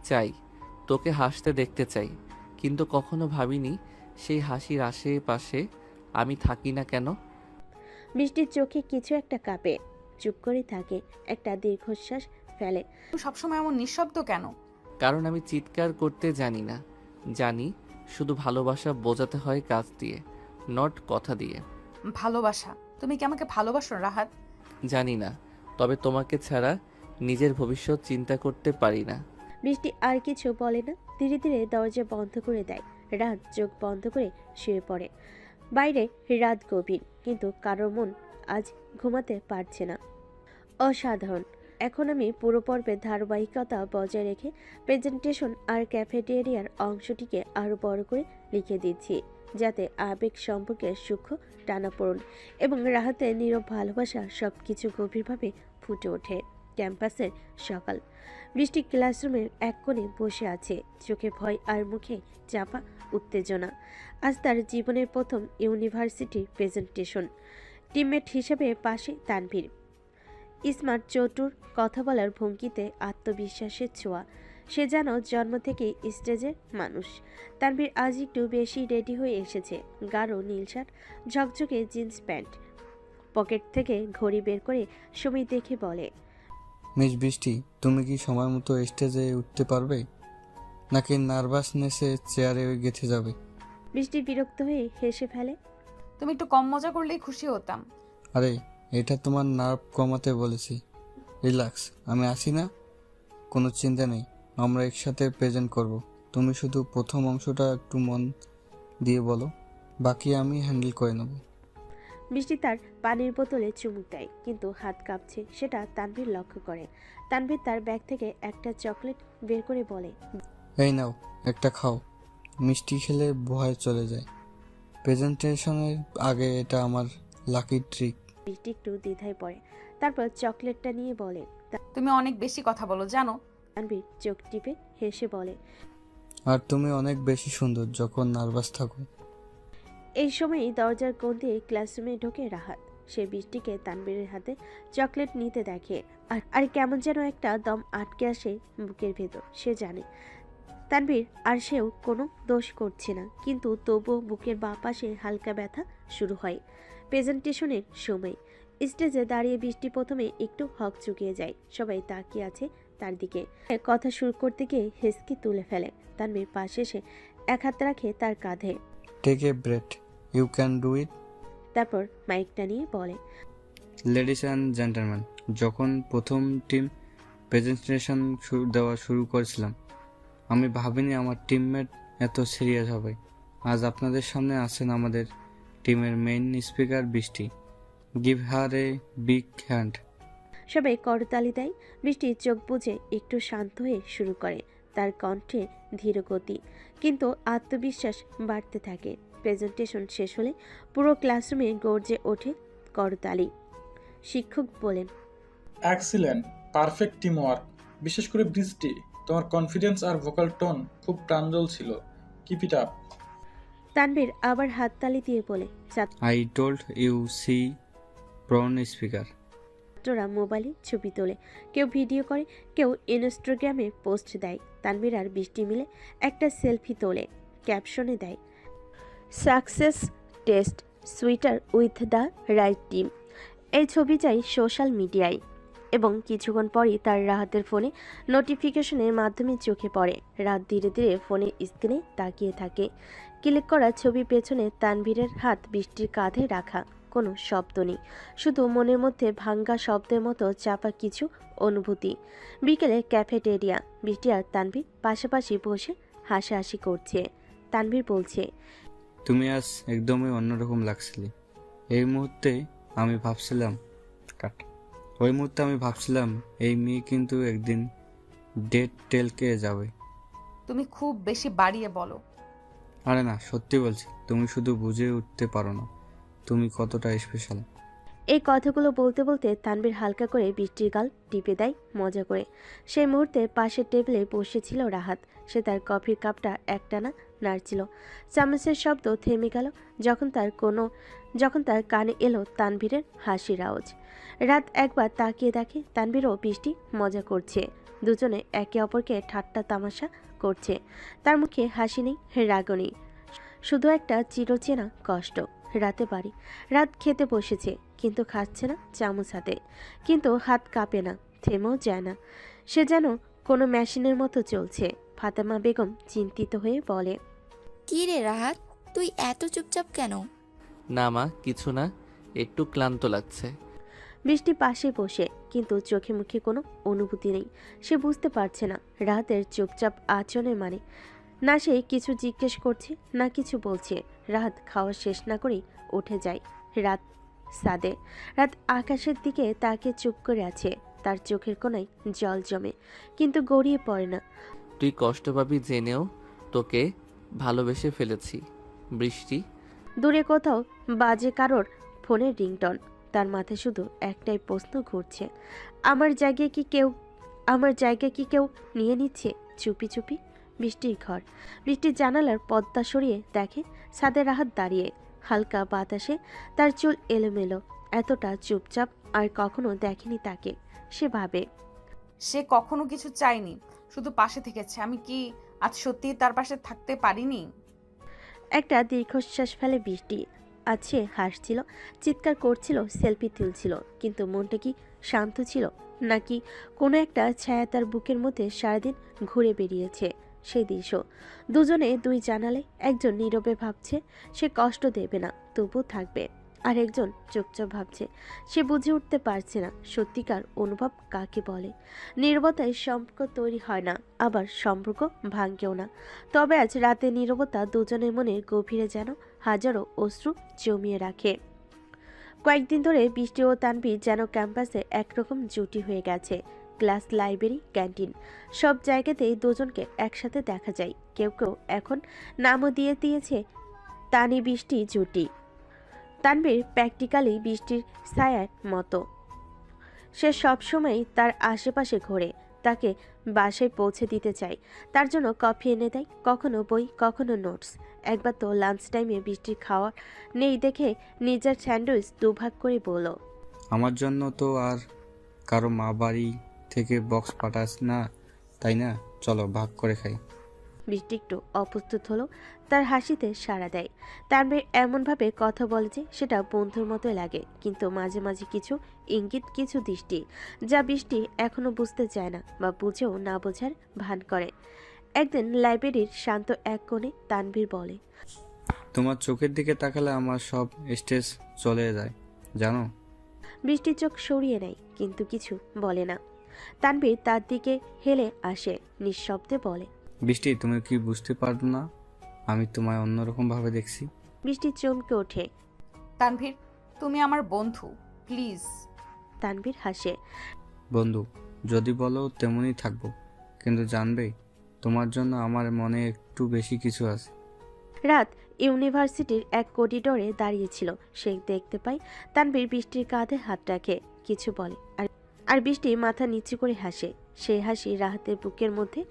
চাই, তোকে হাসতে দেখতে চাই, কিন্তু কখনো ভাবিনি সেই হাসির আশেপাশে আমি থাকি না কেন। বৃষ্টির চোখে কিছু একটা কাঁপে, চুপ করে থাকে, একটা দীর্ঘশ্বাস ফেলে। তুমি সবসময় এমন নিঃশব্দ কেন? কারণ আমি চিৎকার করতে জানি না। জানি শুধু ভালোবাসা বোঝাতে হয় কাজ দিয়ে, নট কথা দিয়ে। ভালোবাসা? তুমি কি আমাকে ভালোবাসো রাহাত? জানি না, তবে তোমাকে ছাড়া নিজের ভবিষ্যৎ চিন্তা করতে পারি না। বৃষ্টি আর কিছু বলে না, ধীরে ধীরে দরজা বন্ধ করে দেয়। রাত চোখ বন্ধ করে শুয়ে পড়ে। বাইরে রাত গভীর, কিন্তু কারোর মন আজ ঘুমাতে পারছে না। অসাধারণ। এখন আমি পুরো পর্বের ধারাবাহিকতা বজায় রেখে প্রেজেন্টেশন আর ক্যাফেটেরিয়ার অংশটিকে আরও বড় করে লিখে দিচ্ছি, যাতে আবেগ সম্পর্কের সূক্ষ্ম টানাপোড়েন এবং রাহাতের নীরব ভালোবাসা সব কিছু গভীরভাবে ফুটে ওঠে। ক্যাম্পাসের সকাল। বৃষ্টি ক্লাসরুমের এক কোণে বসে আছে, চোখে ভয় আর মুখে চাপা উত্তেজনা। আজ তার জীবনের প্রথম ইউনিভার্সিটি প্রেজেন্টেশন। টিমমেট হিসেবে পাশে তানভীর। স্মার্ট, চতুর, কথা বলার ভঙ্গিতে আত্মবিশ্বাসের ছোঁয়া। সে যেন জন্ম থেকেই স্টেজের মানুষ। তানভীর আজ একটু বেশি রেডি হয়ে এসেছে। গাঢ় নীল শার্ট, ঝকঝকে জিন্স প্যান্ট। পকেট থেকে ঘড়ি বের করে সময় দেখে বলে, মিস বৃষ্টি, তুমি কি সময় মতো স্টেজে উঠতে পারবে, নাকি নার্ভাসনেসে চেয়ারে গেঁথে যাবে? বৃষ্টি বিরক্ত হয়ে হেসে ফেলে। তুমি একটু কম মজা করলেই খুশি হতাম। আরে, এটা তোমার নার্ভ কমাতে বলেছি। রিল্যাক্স, আমি আসি না, কোনো চিন্তা নেই, আমরা একসাথে প্রেজেন্ট করব। তুমি শুধু প্রথম অংশটা একটু মন দিয়ে বলো, বাকি আমি হ্যান্ডেল করে নেব। বৃষ্টি তার পানির বোতলে চুমুক দেয়, কিন্তু হাত কাঁপছে সেটা তানভীর লক্ষ্য করে। তানভীর তার ব্যাগ থেকে একটা চকলেট বের করে বলে, এই নাও, একটা খাও। মিষ্টি খেলে ভয় চলে যায়। প্রেজেন্টেশনের আগে এটা আমার লাকি ট্রিক। বৃষ্টি একটু দ্বিধায় পড়ে, তারপর চকলেটটা নিয়ে বলে। তুমি অনেক বেশি কথা বলো জানো। তানভীর চোখ টিপে হেসে বলে, আর তুমি অনেক বেশি সুন্দর যখন নার্ভাস থাকো। এই সময়ই দরজার কোণ দিয়ে ক্লাসরুমে ঢোকে রাহাত। সে বৃষ্টিকে তানভীরের হাতে চকলেট নিতে দেখে, আর কেমন যেন একটা দম আটকে আসে বুকের ভেতর। সে জানে তানভীর আর সেও কোনো দোষ করছে না, কিন্তু তবুও বুকের বাঁ পাশে হালকা ব্যথা শুরু হয়। প্রেজেন্টেশনের সময় স্টেজে দাঁড়িয়ে বৃষ্টি প্রথমে একটু হকচকিয়ে যায়। সবাই তাকিয়ে আছে তার দিকে। কথা শুরু করতে গিয়ে হেসকি তুলে ফেলে। তানভীর পাশে এসে এক হাত রাখে তার কাঁধে, take a breath, you can do it. তারপর মাইকটা নিয়ে বলে, লেডিস অ্যান্ড জেন্টলম্যান, যখন প্রথম টিম প্রেজেন্টেশন দেওয়া শুরু করেছিলাম, আমি ভাবিনি আমার টিমমেট এত সিরিয়াস হবে। আজ আপনাদের সামনে আছেন আমাদের টিমের মেইন স্পিকার বৃষ্টি। Give her a big hand. সবাই করতালি দেয়। বৃষ্টি চোখ বুজে একটু শান্ত হয়ে শুরু করে। তার কণ্ঠে ধীর গতি, কিন্তু আত্মবিশ্বাস বাড়তে থাকে। প্রেজেন্টেশন শেষ হলে পুরো ক্লাসরুমে গর্জে ওঠে করতালি। শিক্ষক বলেন, এক্সিলেন্ট, পারফেক্ট টিম ওয়ার্ক। বিশেষ করে বৃষ্টি, তোমার কনফিডেন্স আর ভোকাল টোন খুব প্রাঞ্জল ছিল। Keep it up. তানভীর আবার হাততালি দিয়ে বলে, আই টোল্ড ইউ সি প্রন স্পিকার। ছাত্ররা মোবাইলে ছবি তোলে, কেউ ভিডিও করে, কেউ ইনস্টাগ্রামে পোস্ট দেয়। তানভীর আর বৃষ্টি মিলে একটা সেলফি তোলে, ক্যাপশনে দেয়, success test sweeter with the right team. এই ছবি চাই সোশ্যাল মিডিয়ায়। এবং কিছুক্ষণ পরই তার রাহাতের ফোনে নোটিফিকেশনের মাধ্যমে চোখে পড়ে। রাত ধীরে ধীরে ফোনের স্ক্রিনে তাকিয়ে থাকে। ক্লিক করা ছবি পেছনে তানভীরের হাত বৃষ্টির কাঁধে রাখা। কোনো শব্দ নেই, শুধু মনের মধ্যে ভাঙ্গা শব্দের মতো চাপা কিছু অনুভূতি। বিকেলে ক্যাফেটেরিয়া, বৃষ্টি আর তানভীর পাশাপাশি বসে হাসাহাসি করছে। তানভীর বলছে, তুমি আজ একদমই অন্যরকম লাগছিলে। এই মুহূর্তে আমি ভাবছিলাম এই মেয়ে কিন্তু একদিন ডেট টেলকে যাবে। তুমি খুব বেশি বাড়িয়ে বলো। আরে না, সত্যি বলছি, তুমি শুধু বুঝে উঠতে পারো না তুমি কতটা স্পেশাল। এই কথাগুলো বলতে বলতে তানভীর হালকা করে বৃষ্টির গাল টিপে দেয় মজা করে। সেই মুহূর্তে পাশের টেবিলে বসেছিল রাহাত। সে তার কফির কাপটা একটানা নাড়ছিল। চামচের শব্দ থেমে গেল যখন তার কানে এলো তানভীরের হাসির আওয়াজ। রাত একবার তাকিয়ে দেখে তানভীর ও বৃষ্টি মজা করছে। দুজনে একে অপরকে ঠাট্টা তামাশা করছে। তার মুখে হাসি নেই, রাগও নেই, শুধু একটা চিরচেনা কষ্ট। রাতে বাড়ি। রাত খেতে বসেছে, কিন্তু খাচ্ছে না চামচ হাতে। কিন্তু হাত কাঁপে না, থেমেও যায় না। সে যেন কোনো মেশিনের মতো চলছে। ফাতেমা বেগম চিন্তিত হয়ে বলে, কি রে রাহাত, তুই এত চুপচাপ কেন? না মা, কিছু না, একটু ক্লান্ত লাগছে। বৃষ্টি পাশে বসে, কিন্তু চোখে মুখে কোনো অনুভূতি নেই। সে বুঝতে পারছে না রাহাতের চুপচাপ আচরণের মানে। না সে কিছু জিজ্ঞেস করছে, না কিছু বলছে। রাত খাওয়া শেষ না করেই উঠে যায়। রাত সাদে। রাত আকাশের দিকে তাকে চুপ করে আছে। তার চোখের কোণায় জল জমে, কিন্তু গড়িয়ে পড়ে না। তুই কষ্ট পাবি জেনেও তোকে ভালোবেসে ফেলেছি বৃষ্টি। দূরে কোথাও বাজে কারোর ফোনের রিংটন। তার মাথায় শুধু একটাই প্রশ্ন ঘুরছে, আমার জায়গায় কি কেউ নিয়ে নিচ্ছে চুপি চুপি? বৃষ্টির ঘর। বৃষ্টির জানালার পর্দা সরিয়ে দেখে ছাদে রাহাত দাঁড়িয়ে। হালকা বাতাসে তার চুল এলোমেলো। এতটা চুপচাপ আর কখনো দেখেনি তাকে। সে ভাবে, সে কখনো কিছু চায়নি, শুধু পাশে থেকেছে। আমি কি আজ সত্যিই তার পাশে থাকতে পারিনি? একটা দীর্ঘশ্বাস ফেলে বৃষ্টি। আজ সে হাসছিল, চিৎকার করছিল, সেলফি তুলছিল, কিন্তু মনটা কি শান্ত ছিল, নাকি কোনো একটা ছায়া তার বুকের মধ্যে সারাদিন ঘুরে বেরিয়েছে? সেই দৃশ্য। দুজনে দুই জানালে, একজন নীরবে ভাবছে সে কষ্ট দেবে না, তবুও থাকবে। আর একজন চুপচাপ ভাবছে সে বুঝে উঠতে পারছে না সত্যিকার অনুভব কাকে বলে। নীরবতায় সম্পর্ক তৈরি হয় না, আবার সম্পর্ক ভাঙ্গেও না। তবে আজ রাতে নীরবতা দুজনের মনের গভীরে যেন হাজারো অশ্রু জমিয়ে রাখে। কয়েকদিন ধরে বৃষ্টি ও তানভীর যেন ক্যাম্পাসে একরকম জুটি হয়ে গেছে। ক্লাস, লাইব্রেরি, ক্যান্টিন সব জায়গাতেই দুজনকে একসাথে দেখা যায়। কেউ কেউ এখন নামও দিয়ে দিয়েছে তানি বৃষ্টি জুটি। তানভীর প্র্যাকটিক্যালি বৃষ্টির ছায়ার মতো। সে সবসময় তার আশেপাশে ঘোরে, তাকে বাসায় পৌঁছে দিতে চায়, তার জন্য কফি এনে দেয়, কখনো বই, কখনো নোটস। একবার তো লাঞ্চ টাইমে বৃষ্টির খাওয়া নেই দেখে নিজের স্যান্ডউইচ দুভাগ করে বলল, আমার জন্য তো আর কারো মা বাড়ি থেকে বক্স পাঠাস না, তাই না? চলো ভাগ করে খাই। বৃষ্টি একটু অপ্রস্তুত হলো, তার হাসিতে সাড়া দেয়। তানভীর এমনভাবে কথা বলে যে সেটা বন্ধুর মতো লাগে, কিন্তু মাঝে মাঝে কিছু ইঙ্গিত, কিছু দৃষ্টি যা বৃষ্টি এখনো বুঝতে চায় না বা বুঝেও না বোঝার ভান করে। একদিন লাইব্রেরির শান্ত এক কোণে তানভীর বলে, তোমার চোখের দিকে তাকালে আমার সব স্ট্রেস চলে যায়, জানো? বৃষ্টির চোখ সরিয়ে নেয় কিন্তু কিছু বলে না। তানভীর তার দিকে হেলে আসে, নিঃশব্দে বলে, বৃষ্টি, তুমি কি বুঝতে পারো না আমি তোমায় অন্যরকম ভাবে দেখছি? বৃষ্টি চমকে ওঠে। তানভীর, তুমি আমার বন্ধু, প্লিজ। তানভীর হাসে। বন্ধু যদি বলো তেমনই থাকবো, কিন্তু জানবে তোমার জন্য আমার মনে একটু বেশি কিছু আছে। রাত ইউনিভার্সিটির এক করিডোরে দাঁড়িয়েছিল। সে দেখতে পায় তানভীর বৃষ্টির কাঁধে হাত রাখে, কিছু বলে, আর বৃষ্টি মাথা নিচু করে হাসে। সেই হাসি রাহাতের বুকের মধ্যে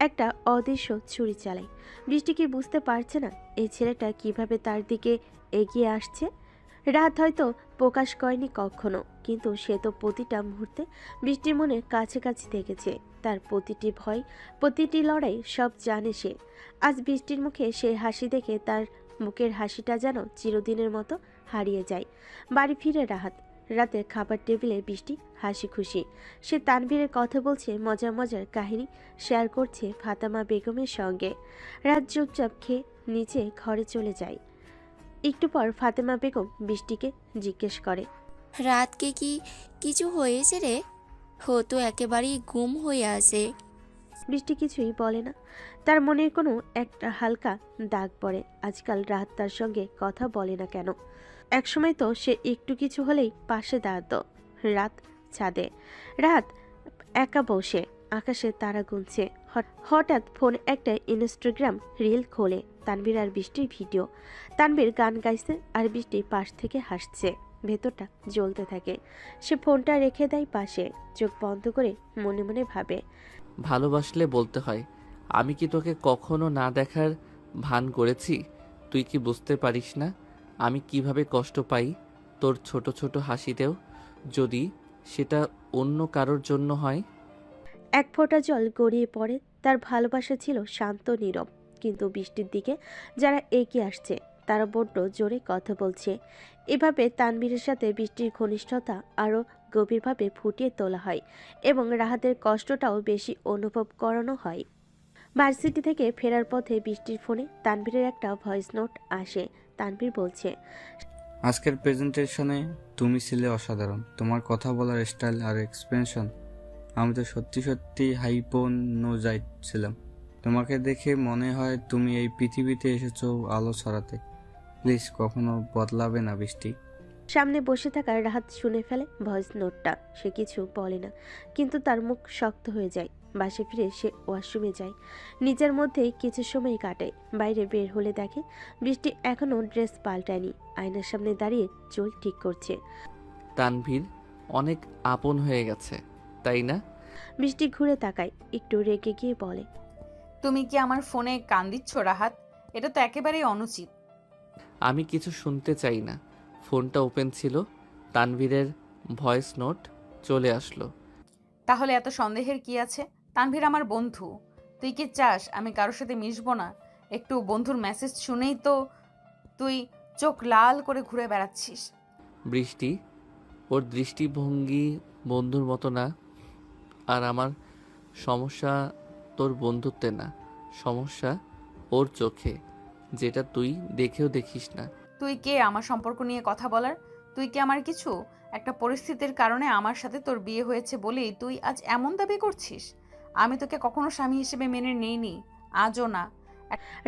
একটা অদৃশ্য ছুরি চালায়। বৃষ্টি কি বুঝতে পারছে না এই ছেলেটা কিভাবে তার দিকে এগিয়ে আসছে? রাত হয়তো প্রকাশ করেনি কখনো, কিন্তু সে তো প্রতিটা মুহূর্তে বৃষ্টির মনে কাছাকাছি থেকেছে। তার প্রতিটি ভয়, প্রতিটি লড়াই সব জানে সে। আজ বৃষ্টির মুখে সেই হাসি দেখে তার মুখের হাসিটা যেন চিরদিনের মতো হারিয়ে যায়। বাড়ি ফিরে রাতের খাবার টেবিলে বৃষ্টি হাসি খুশি। সে তানভীরের কথা বলছে, মজার মজার কাহিনী শেয়ার করছে ফাতেমা বেগমের সঙ্গে। রাত চুপচাপ খেয়ে নিচে ঘরে চলে যায়। একটু পর ফাতেমা বেগম বৃষ্টিকে জিজ্ঞেস করে, রাতকে কি কিছু হয়েছে রে? ও তো একেবারেই গুম হয়ে আছে। বৃষ্টি কিছুই বলে না। তার মনের কোনো একটা হালকা দাগ পড়ে। আজকাল রাত তার সঙ্গে কথা বলে না কেন? একসময় তো সে একটু কিছু হলেই পাশে দাঁড়াতো। রাত ছাদে, রাত একা বসে আকাশে তারা গুনছে। হঠাৎ ফোন একটা ইনস্টাগ্রাম রিল খোলে, তানভীর আর বৃষ্টির ভিডিও। তানভীর গান গাইছে আর বৃষ্টি পাশ থেকে হাসছে। ভেতরটা জ্বলতে থাকে। সে ফোনটা রেখে দেয় পাশে, চোখ বন্ধ করে মনে মনে ভাবে, ভালোবাসলে বলতে হয়। আমি কি তোকে কখনো না দেখার ভান করেছি? তুই কি বুঝতে পারিস না আমি কিভাবে কষ্ট পাই তোর ছোট ছোট হাসিতেও, যদি সেটা অন্য কারোর জন্য হয়? এক ফোঁটা জল গড়িয়ে পড়ে। তার ভালোবাসা ছিল শান্ত, নীরব, কিন্তু বৃষ্টির দিকে যারা এগিয়ে আসছে তারা বড্ড জোরে কথা বলছে। এভাবে তানভীরের সাথে বৃষ্টির ঘনিষ্ঠতা আরও গভীরভাবে ফুটিয়ে তোলা হয় এবং রাহাতের কষ্টটাও বেশি অনুভব করানো হয়। ভার্সিটি থেকে ফেরার পথে বৃষ্টির ফোনে তানভীরের একটা ভয়েস নোট আসে। তানভীর বলছে, আজকের প্রেজেন্টেশনে তুমি ছিলে অসাধারণ। তোমার কথা বলার স্টাইল আর এক্সপ্রেশন, আমি তো সত্যি সত্যি হাইপনোজাইট ছিলাম। তোমাকে দেখে মনে হয় তুমি এই পৃথিবীতে এসেছো আলো ছড়াতে। প্লিজ কখনো বদলাবে না বৃষ্টি। সামনে বসে থাকা রাহাত শুনে ফেলে ভয়েস নোটটা। সে কিছু বলে না, কিন্তু তার মুখ শক্ত হয়ে যায়। বাসে ফিরে সে ওয়াশরুমে যায়, নিজের মধ্যেই কিছু সময় কাটে। বাইরে বের হলে দেখে বৃষ্টি এখনো ড্রেস পাল্টায়নি, আয়নার সামনে দাঁড়িয়ে চুল ঠিক করছে। তানভীর অনেক আপন হয়ে গেছে, তাই না? বৃষ্টি ঘুরে তাকায়, একটু রেগে গিয়ে বলে, তুমি কি আমার ফোনে কান দিচ্ছ রাহাত? এটা তো একেবারেই অনুচিত। আমি কিছু শুনতে চাই না। ফোনটা ওপেন ছিল, তানভীরের ভয়েস নোট চলে আসলো। তাহলে এত সন্দেহের কি আছে? তানভীর আমার বন্ধু। তুই কি চাস আমি কারোর সাথে মিশবো না? একটু বন্ধুর মেসেজ শুনেই তো তুই চোখ লাল করে ঘুরে বেড়াচ্ছিস। বৃষ্টি, ওর দৃষ্টিভঙ্গি বন্ধুর মতো না। আর আমার সমস্যা তোর বন্ধুত্বে না, সমস্যা ওর চোখে, যেটা তুই দেখেও দেখিস না। তুই কে আমার সম্পর্ক নিয়ে কথা বলার? তুই কি আমার কিছু? একটা পরিস্থিতির কারণে আমার সাথে তোর বিয়ে হয়েছে বলেই তুই আজ এমন দাবি করছিস? আমি তোকে কখনো স্বামী হিসেবে মেনে নেইনি, আজও না।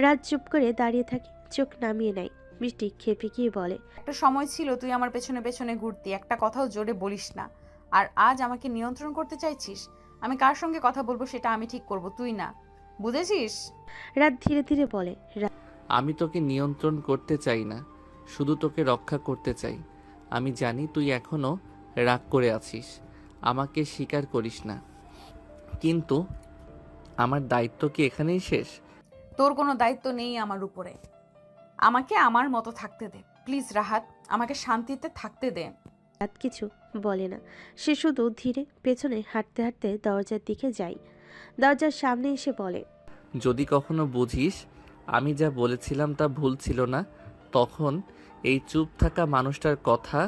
রাত চুপ করে দাঁড়িয়ে থাকে, চোখ নামিয়ে নেয়। বৃষ্টি খেপে গিয়ে বলে, একটা সময় ছিল তুই আমার পেছনে পেছনে ঘুরতি, একটা কথাও জোরে বলিস না। আর আজ আমাকে নিয়ন্ত্রণ করতে চাইছিস? আমি কার সঙ্গে কথা বলবো সেটা আমি ঠিক করব, তুই না। বুঝেছিস? রাত ধীরে ধীরে বলে, আমি তোকে নিয়ন্ত্রণ করতে চাই না, শুধু তোকে রক্ষা করতে চাই। আমি জানি তুই এখনো রাগ করে আছিস, আমাকে স্বীকার করিস না, কিন্তু আমার দায়িত্ব কি এখানেই শেষ? তোর কোনো দায়িত্ব নেই আমার উপরে। আমাকে আমার মতো থাকতে দে প্লিজ রাহাত, আমাকে শান্তিতে থাকতে দে। রাত কিছু বলে না। সে শুধু ধীরে পেছনে হাঁটতে হাঁটতে দরজার দিকে যায়। দরজার সামনে এসে বলে, যদি কখনো বুঝিস আমি যা বলেছিলাম তা ভুল ছিল না, তখন এই চুপ থাকা মানুষটার কথা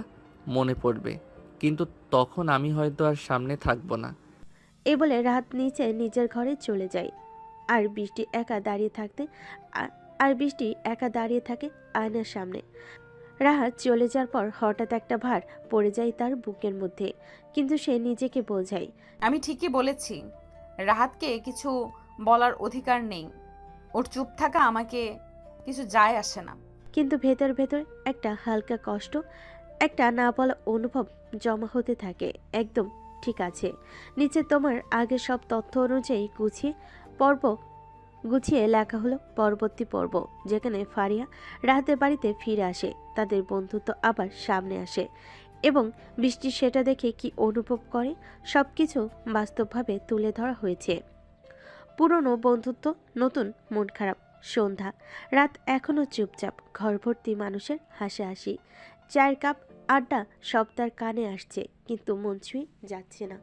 মনে পড়বে, কিন্তু তখন আমি হয়তো আর সামনে থাকবো না। এ বলে রাত নিচে নিজের ঘরে চলে যায়। আর বৃষ্টি একা দাঁড়িয়ে থাকতে আর বৃষ্টি একা দাঁড়িয়ে থাকে আয়নার সামনে। রাহাত চলে যাওয়ার পর হঠাৎ একটা ভার পড়ে যায় তার বুকের মধ্যে, কিন্তু সে নিজেকে বোঝায়, আমি ঠিকই বলেছি, রাহাতকে কিছু বলার অধিকার নেই। ওর চুপ থাকা আমাকে কিছু যায় আসে না। কিন্তু ভেতর ভেতর একটা হালকা কষ্ট, একটা না বলা অনুভব জমা হতে থাকে। একদম ঠিক আছে, নিচে তোমার আগের সব তথ্য অনুযায়ী গুছিয়ে লেখা হলো পরবর্তী পর্ব, যেখানে ফারিয়া রাহাতের বাড়িতে ফিরে আসে, তাদের বন্ধুত্ব আবার সামনে আসে এবং বৃষ্টি সেটা দেখে কি অনুভব করে সবকিছু বাস্তবভাবে তুলে ধরা হয়েছে। পুরনো বন্ধুত্ব, নতুন মন খারাপ, সন্ধ্যা, রাত এখনো চুপচাপ, ঘর ভর্তি মানুষের হাসাহাসি, চায়ের কাপ, আড্ডা সব তার কানে আসছে, কিন্তু মন ছুঁয়ে যাচ্ছে না।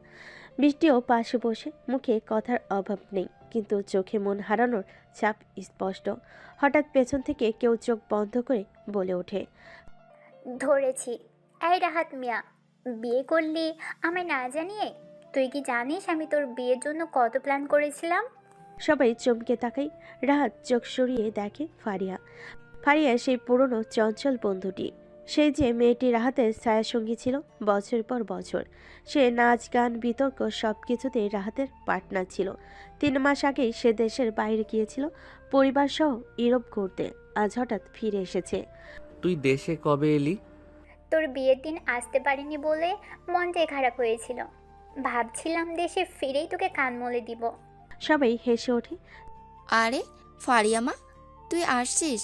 বৃষ্টিও পাশে বসে, মুখে কথার অভাব নেই, কিন্তু চোখে মন হারানোর ছাপ স্পষ্ট। হঠাৎ পেছন থেকে কেউ চোখ বন্ধ করে বলে ওঠে, ধরেছি। এই রাহাত মিয়া, বিয়ে করলি আমায় না জানিয়ে? তুই কি জানিস আমি তোর বিয়ের জন্য কত প্ল্যান করেছিলাম? সবাই চমকে তাকাই। রাহাত চোখ সরিয়ে দেখে ফারিয়া। ফারিয়া সেই পুরনো চঞ্চল বন্ধুটি, সেই যে মেয়েটি রাহাতের ছায়াসঙ্গী ছিল বছর পর বছর। সে নাচ গান বিতর্ক সব কিছুতেই রাহাতের পার্টনার ছিল। 3 মাস আগেই সে দেশের বাইরে গিয়েছিল পরিবার সহ ইউরোপ ঘুরতে, আজ হঠাৎ ফিরে এসেছে। তুই দেশে কবে এলি? তোর বিয়ের দিন আসতে পারিনি বলে মনটাই খারাপ হয়েছিল। ভাবছিলাম দেশে ফিরেই তোকে কান মলে দিব। সবাই হেসে ওঠে। আরে ফারিয়ামা, তুই আসছিস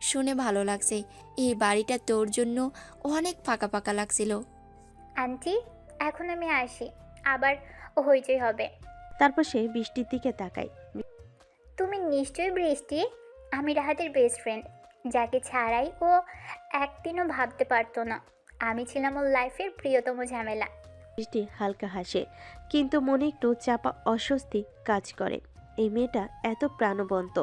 শুনে ভালো লাগছে। এই বাড়িটা তোর জন্য অনেক ফাঁকা ফাঁকা লাগছিল। আন্টি, এখন আমি আসি, আবার হইচই হবে। তারপর সে বৃষ্টির দিকে তাকায়। তুমি নিশ্চয়ই বৃষ্টি, আমি রাহাতের বেস্ট ফ্রেন্ড, যাকে ছাড়াই ও একদিনও ভাবতে পারতো না। আমি ছিলাম ওর লাইফের প্রিয়তম ঝামেলা। বৃষ্টি হালকা হাসে, কিন্তু মনে একটু চাপা অস্বস্তি কাজ করে। এই মেয়েটা এত প্রাণবন্ত,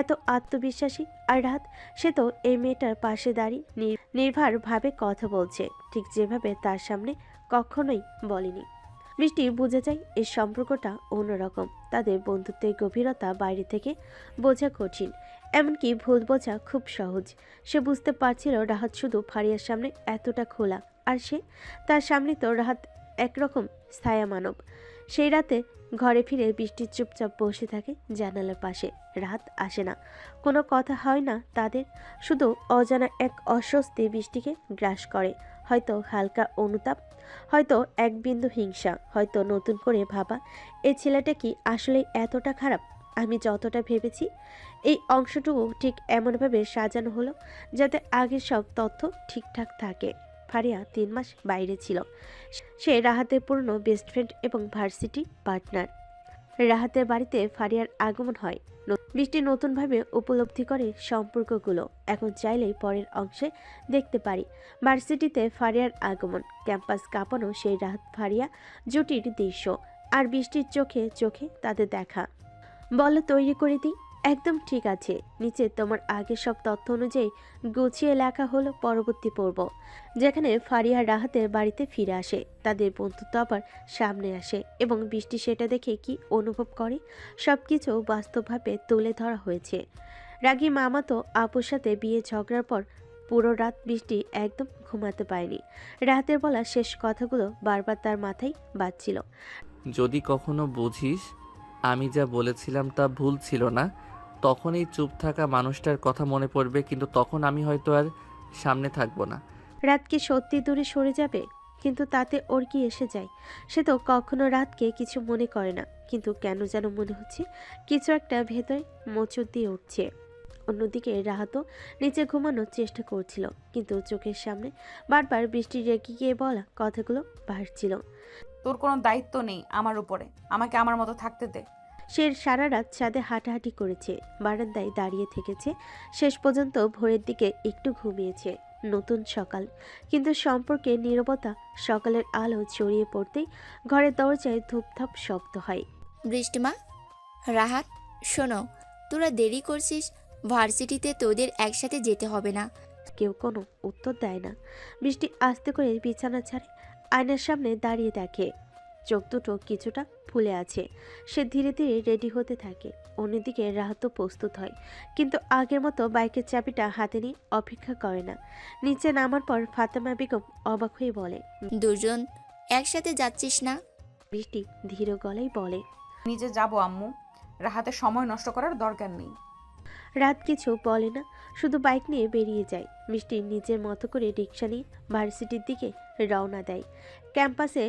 এত আত্মবিশ্বাসী, আর রাত সে তো এই মেয়েটার পাশে দাঁড়িয়ে নির্ভরভাবে কথা বলছে, ঠিক যেভাবে তার সামনে কখনোই বলেনি। বৃষ্টি বুঝে যায় এই সম্পর্কটা অন্যরকম। তাদের বন্ধুত্বের গভীরতা বাইরে থেকে বোঝা কঠিন, এমনকি ভুল বোঝা খুব সহজ। সে বুঝতে পারছিল রাহাত শুধু ফারিয়ার সামনে এতটা খোলা, আর সে তার সামনে তো রাহাত একরকম ছায়া মানব। সেই রাতে ঘরে ফিরে বৃষ্টি চুপচাপ বসে থাকে জানালার পাশে। রাত আসে না, কোনো কথা হয় না তাদের, শুধু অজানা এক অস্বস্তি বৃষ্টিকে গ্রাস করে। হয়তো হালকা অনুতাপ, হয়তো এক বিন্দু হিংসা, হয়তো নতুন করে ভাবা, এই ছেলেটা কি আসলে এতটা খারাপ আমি যতটা ভেবেছি। এই অংশটুকু ঠিক এমনভাবে সাজানো হলো যাতে আগের সব তথ্য ঠিকঠাক থাকে। ফারিয়া 3 মাস বাইরে ছিল। সে রাহাতের পুরনো বেস্ট ফ্রেন্ড এবং ভার্সিটি পার্টনার। রাহাতের বাড়িতে ফারিয়ার আগমন হয়। বৃষ্টি নতুনভাবে উপলব্ধি করে সম্পর্কগুলো। এখন চাইলেই পরের অংশে দেখতে পারি ভার্সিটিতে ফারিয়ার আগমন, ক্যাম্পাস কাঁপানো সেই রাহাত ফারিয়া জুটির দৃশ্য, আর বৃষ্টির চোখে চোখে তাদের দেখা। বলো তৈরি করে দিই? একদম ঠিক আছে, নিচে তোমার আগের সব তথ্য অনুযায়ী গুছিয়ে লেখা হলো পরবর্তী পর্ব, যেখানে ফারিয়া রাহাতের বাড়িতে ফিরে আসে, তাদের বন্ধুত্ব আবার সামনে আসে এবং বৃষ্টি সেটা দেখে কি অনুভব করে সবকিছু বাস্তবভাবে তুলে ধরা হয়েছে। রাগী মামা তো আপুর সাথে বিয়ে ঝগড়ার পর পুরো রাত বৃষ্টি একদম ঘুমাতে পারেনি। রাহাতের বলা শেষ কথাগুলো বারবার তার মাথায় বাজছিল। যদি কখনো বুঝিস আমি যা বলেছিলাম তা ভুল ছিল না, তখনই চুপ থাকা মানুষটার কথা মনে পড়বে, কিন্তু তখন আমি হয়তো আর সামনে থাকবো না। রাত কি সত্যি দূরে সরে যাবে? কিন্তু তাতে ওর কি এসে যায়? সে তো কখনো রাতকে কিছু মনে করে না, কিন্তু কেন যেন মনে হচ্ছে কিছু একটা ভেতরে মোচড় দিয়ে উঠছে। অন্যদিকে রাহাতও নিচে ঘুমানোর চেষ্টা করছিল, কিন্তু চোখের সামনে বারবার বৃষ্টি রেগে গিয়ে বলা কথাগুলো ভাসছিল। তোর কোনো দায়িত্ব নেই আমার উপরে, আমাকে আমার মতো থাকতে দে। সে সারা রাত ছাদে হাঁটাহাঁটি করেছে, বারান্দায় দাঁড়িয়ে থেকেছে, শেষ পর্যন্ত ভোরের দিকে একটু ঘুমিয়েছে। নতুন সকাল, কিন্তু সম্পর্কে নীরবতা। সকালের আলো ছড়িয়ে পড়তেই ঘরের দরজায় ধূপধাপ শব্দ হয়। বৃষ্টিমা, রাহাত, শোনো, তোরা দেরি করছিস, ভার্সিটিতে তোদের একসাথে যেতে হবে না। কেউ কোনো উত্তর দেয় না। বৃষ্টি আস্তে করে বিছানা ছাড়ে, আয়নার সামনে দাঁড়িয়ে দেখে চোখ দুটো কিছুটা ফুলে আছে। সে ধীরে ধীরে রেডি হতে থাকে। অন্যদিকে রাহাতও প্রস্তুত হয়, কিন্তু আগের মতো বাইকের চাবিটা হাতে নিয়ে অপেক্ষা করে না। নিচে নামার পর ফাতেমা বেগম অবাক হয়ে বলে, দুজন একসাথে যাচ্ছিস না? বৃষ্টি ধীর গলায় বলে, নিজে যাব আম্মু, রাহাতে সময় নষ্ট করার দরকার নেই। রাত কিছু বলে না, শুধু বাইক নিয়ে বেরিয়ে যায়। বৃষ্টি নিজের মতো করে রিক্সা নিয়ে ভার্সিটির দিকে রওনা দেয়। ক্যাম্পাসে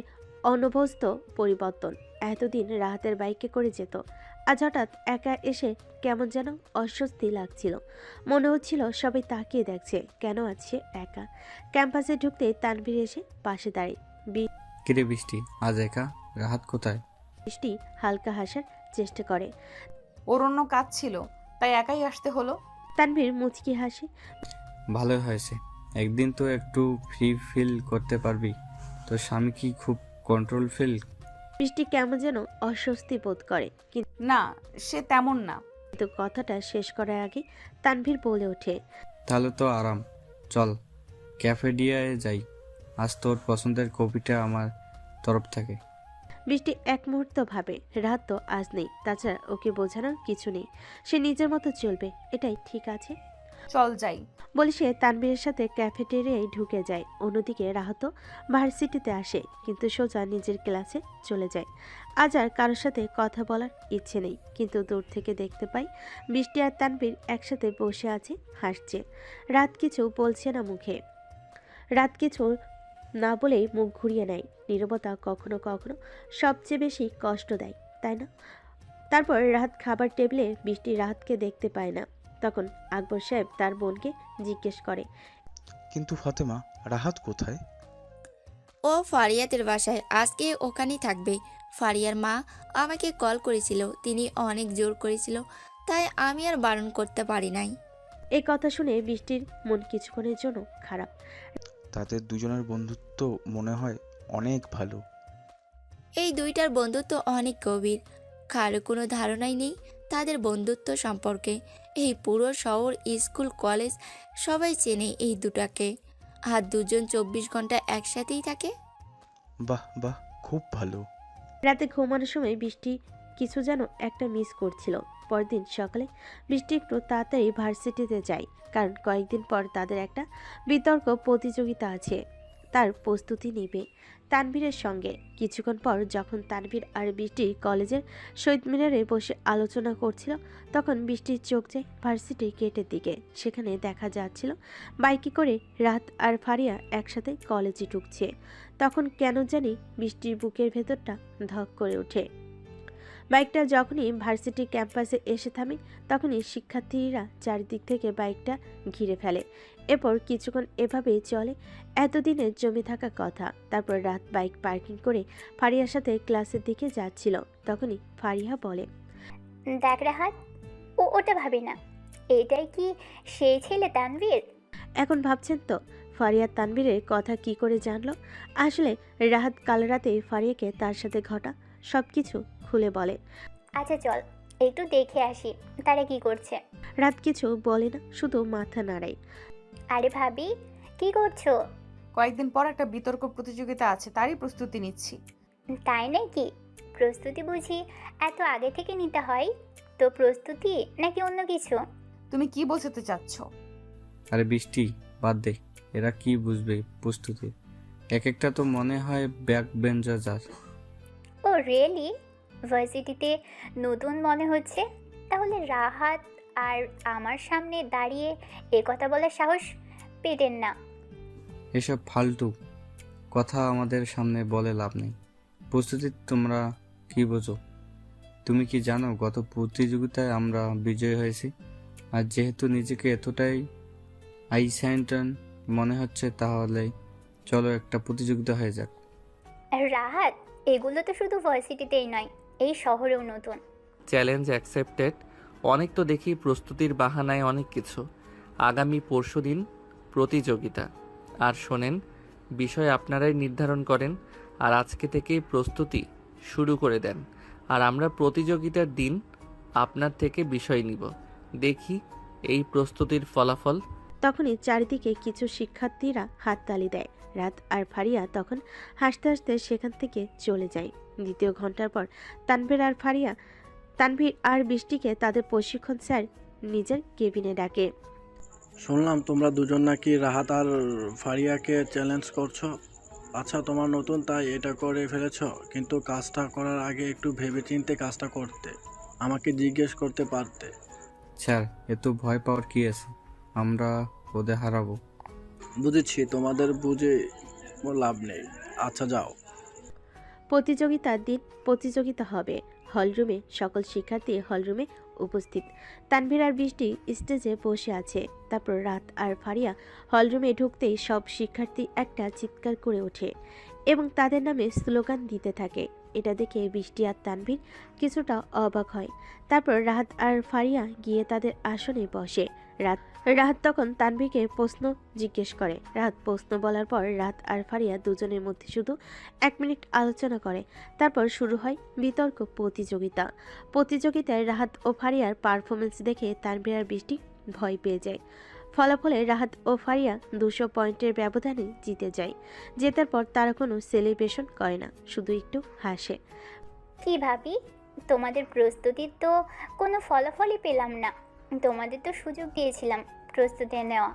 অনভ্যস্ত পরিবর্তন। এতদিন রাহাতের বাইকে করে যেত, আজ হঠাৎ একা এসে কেমন যেন অস্বস্তি লাগছিল। মনে হচ্ছিল সবাই তাকিয়ে দেখছে, কেন আছে একা। ক্যাম্পাসে ঢুকতে তানভীর এসে পাশে দাঁড়ায়। কিরে বৃষ্টি, আজ একা? রাহাত কোথায়? বৃষ্টি হালকা হাসার চেষ্টা করে। ওর অন্য কাজ ছিল, তাই একাই আসতে হলো। তানভীর মুচকি হাসে। ভালোই হয়েছে, একদিন তো একটু ফ্রি ফিল করতে পারবি। তোর স্বামী কি খুব কন্ট্রোল ফিল? বৃষ্টি কেমন যেন অস্বস্তি বোধ করে, না, সে তেমন না। কিন্তু কথাটা শেষ করার আগে তানভীর বলে ওঠে, তাহলে তো আরাম। চল ক্যাফেডিয়ায় যাই, আজ তোর পছন্দের কপিটা আমার তরফ থেকে। বৃষ্টি এক মুহূর্ত ভাবে, রাত তো আজ নেই, তাছাড়া ওকে বোঝানোর কিছু নেই, সে নিজের মতো চলবে, এটাই ঠিক আছে। চল যাই বলে সে তানভীরের সাথে ক্যাফেটেরিয়ায় ঢুকে যায়। অন্যদিকে রাহাতও ভার্সিটিতে আসে, কিন্তু সোজা নিজের ক্লাসে চলে যায়। আজ আর কারোর সাথে কথা বলার ইচ্ছে নেই, কিন্তু দূর থেকে দেখতে পাই বৃষ্টি আর তানভীর একসাথে বসে আছে, হাসছে। রাত কিছু বলছে না মুখে, রাত কিছু না বলেই মুখ ঘুরিয়ে নেয়। নীরবতা কখনো কখনো সবচেয়ে বেশি কষ্ট দেয়, তাই না? তারপর রাহাত খাবার টেবিলে বৃষ্টি রাহাতকে দেখতে পায় না। তখন আকবর সাহেব তার বোনকে জিজ্ঞেস করে, কিন্তু ফাতেমা, রাহাত কোথায়? ও ফারিয়াদের বাসায়, আজকে ওখানেই থাকবে। ফারিয়ার মা আমাকে কল করেছিল, তিনি অনেক জোর করেছিল, তাই আমি আর বারণ করতে পারি নাই। এই কথা শুনে বৃষ্টির মন কিছুক্ষণের জন্য খারাপ। তাদের দুজনের বন্ধুত্ব মনে হয় অনেক ভালো। এই দুইটার বন্ধুত্ব অনেক গভীর, কারো কোনো ধারণাই নেই তাদের বন্ধুত্ব সম্পর্কে। এই পুরো শহর, স্কুল, কলেজ সবাই চেনে এই দুটাকে, আর দুজন 24 ঘন্টা একসাথেই থাকে। বাহ বাহ, খুব ভালো। রাতে ঘুমানোর সময় বৃষ্টি কিছু যেন একটা মিস করছিল। পরদিন সকালে বৃষ্টি একটু তাড়াতাড়ি ভার্সিটিতে যায়, কারণ কয়েকদিন পর তাদের একটা বিতর্ক প্রতিযোগিতা আছে, তার প্রস্তুতি নেবে তানভীরের সঙ্গে। কিছুক্ষণ পর যখন তানভীর আর বৃষ্টি কলেজের শহীদ মিনারে বসে আলোচনা করছিল, তখন বৃষ্টির চোখ যায় ভার্সিটি গেটের দিকে। সেখানে দেখা যাচ্ছিল বাইকে করে রাত আর ফারিয়া একসাথে কলেজে ঢুকছে। তখন কেন জানি বৃষ্টির বুকের ভেতরটা ধক করে ওঠে। বাইকটা যখনই ভার্সিটি ক্যাম্পাসে এসে থামে, তখনই শিক্ষার্থীরা চারিদিক থেকে বাইকটা ঘিরে ফেলে। এরপর কিছুক্ষণ এভাবেই চলে, এতদিনের জমে থাকা কথা। তারপর রাত বাইক পার্কিং করে ফারিয়ার সাথে ক্লাসের দিকে যাচ্ছিল। তখনই ফারিয়া বলে, দেখ রাহাত, ওটা ভাবি না, এটাই কি সেই ছেলে তানভীর? এখন ভাবছেন তো ফারিয়া তানভীরের কথা কি করে জানলো? আসলে রাহাত কাল রাতে ফারিয়াকে তার সাথে ঘটা সবকিছু খুলে বলে। আচ্ছা চল একটু দেখে আসি তারা কি করছে। রাত কিছু বলে না, শুধু মাথা নাড়ায়। আরে ভাবি, কি করছো? কয়েকদিন পর একটা বিতর্ক প্রতিযোগিতা আছে, তারই প্রস্তুতি নিচ্ছি। তাই নাকি? প্রস্তুতি বুঝি এত আগে থেকে নিতে হয়? তো প্রস্তুতি নাকি অন্য কিছু? তুমি কি বোঝাতে চাচ্ছ? আরে বৃষ্টি, বাদ দে, এরা কি বুঝবে প্রস্তুতি? এক একটা তো মনে হয় ব্যাক বেঞ্চার। ও রিয়েলি? ভার্সিটিতে নতুন মনে হচ্ছে, তাহলে রাহাত আর আমার সামনে দাঁড়িয়ে এ কথা বলার সাহস পেতেন না। এসব ফালতু কথা আমাদের সামনে বলে লাভ নেই। প্রস্তুতি তোমরা কি বোঝো? তুমি কি জানো গত প্রতিযোগিতায় আমরা বিজয়ী হয়েছি? আর যেহেতু নিজেকে এতটাই আইস্যান্টন মনে হচ্ছে, তাহলে চলো একটা প্রতিযোগিতা হয়ে যাক। রাহাত, এগুলো তো শুধু ভার্সিটিতেই নয়, এই শহরেও নতুন। Challenge accepted. অনেক তো দেখি প্রস্তুতির বাহানায় অনেক কিছু। আগামী পরশুদিন প্রতিযোগিতা। আর শোনেন, বিষয় আপনারাই নির্ধারণ করেন, আর আজকে থেকেই প্রস্তুতি শুরু করে দেন। আর আমরা প্রতিযোগিতার দিন আপনার থেকে বিষয় নিব। দেখি এই প্রস্তুতির ফলাফল। তখনই চারিদিকে কিছু শিক্ষার্থীরা হাততালি দেয়। রাত আর ফারিয়া তখন হাসতে হাসতে সেখান থেকে চলে যায়। দ্বিতীয় ঘন্টার পর তানভীর আর বৃষ্টিকে তাদের প্রশিক্ষণ স্যার নিজের কেবিনে ডাকে। শুনলাম তোমরা দুজন নাকি রাহাত আর ফারিয়াকে চ্যালেঞ্জ করছো। আচ্ছা, তোমার নতুন তাই এটা করে ফেলেছো, কিন্তু কাজটা করার আগে একটু ভেবেচিন্তে কাজটা করতে, আমাকে জিজ্ঞেস করতে পারতে। স্যার, এত ভয় পাওয়ার কি আছে? আমরা ওদের হারাবো। বুঝেছি, তোমাদের বুঝে লাভ নেই। আচ্ছা যাও। প্রতিযোগিতার দিন প্রতিযোগিতা হবে। হলরুমে সকল শিক্ষার্থী হলরুমে উপস্থিত। তানভীর আর বৃষ্টি স্টেজে বসে আছে। তারপর রাত আর ফারিয়া হলরুমে ঢুকতেই সব শিক্ষার্থী একটা চিৎকার করে ওঠে এবং তাদের নামে স্লোগান দিতে থাকে। এটা দেখে বৃষ্টি আর তানভীর কিছুটা অবাক হয়। তারপর রাত আর ফারিয়া গিয়ে তাদের আসনে বসে। রাত তখন তানভীরকে প্রশ্ন জিজ্ঞেস করে। রাত প্রশ্ন বলার পর রাত আর ফারিয়া দুজনের মধ্যে শুধু 1 মিনিট আলোচনা করে। তারপর শুরু হয় বিতর্ক প্রতিযোগিতায় রাহাত ও ফারিয়ার পারফরমেন্স দেখে তানভীর আর বৃষ্টি ভয় পেয়ে যায়। ফলাফলে রাহাত ও ফারিয়া 200 পয়েন্টের ব্যবধানে জিতে যায়। জেতার পর তারা কোনো সেলিব্রেশন করে না, শুধু একটু হাসে। কি ভাবি, তোমাদের প্রস্তুতির তো কোনো ফলাফলই পেলাম না। তোমাদের তো সুযোগ দিয়েছিলাম প্রস্তুতি নেওয়া,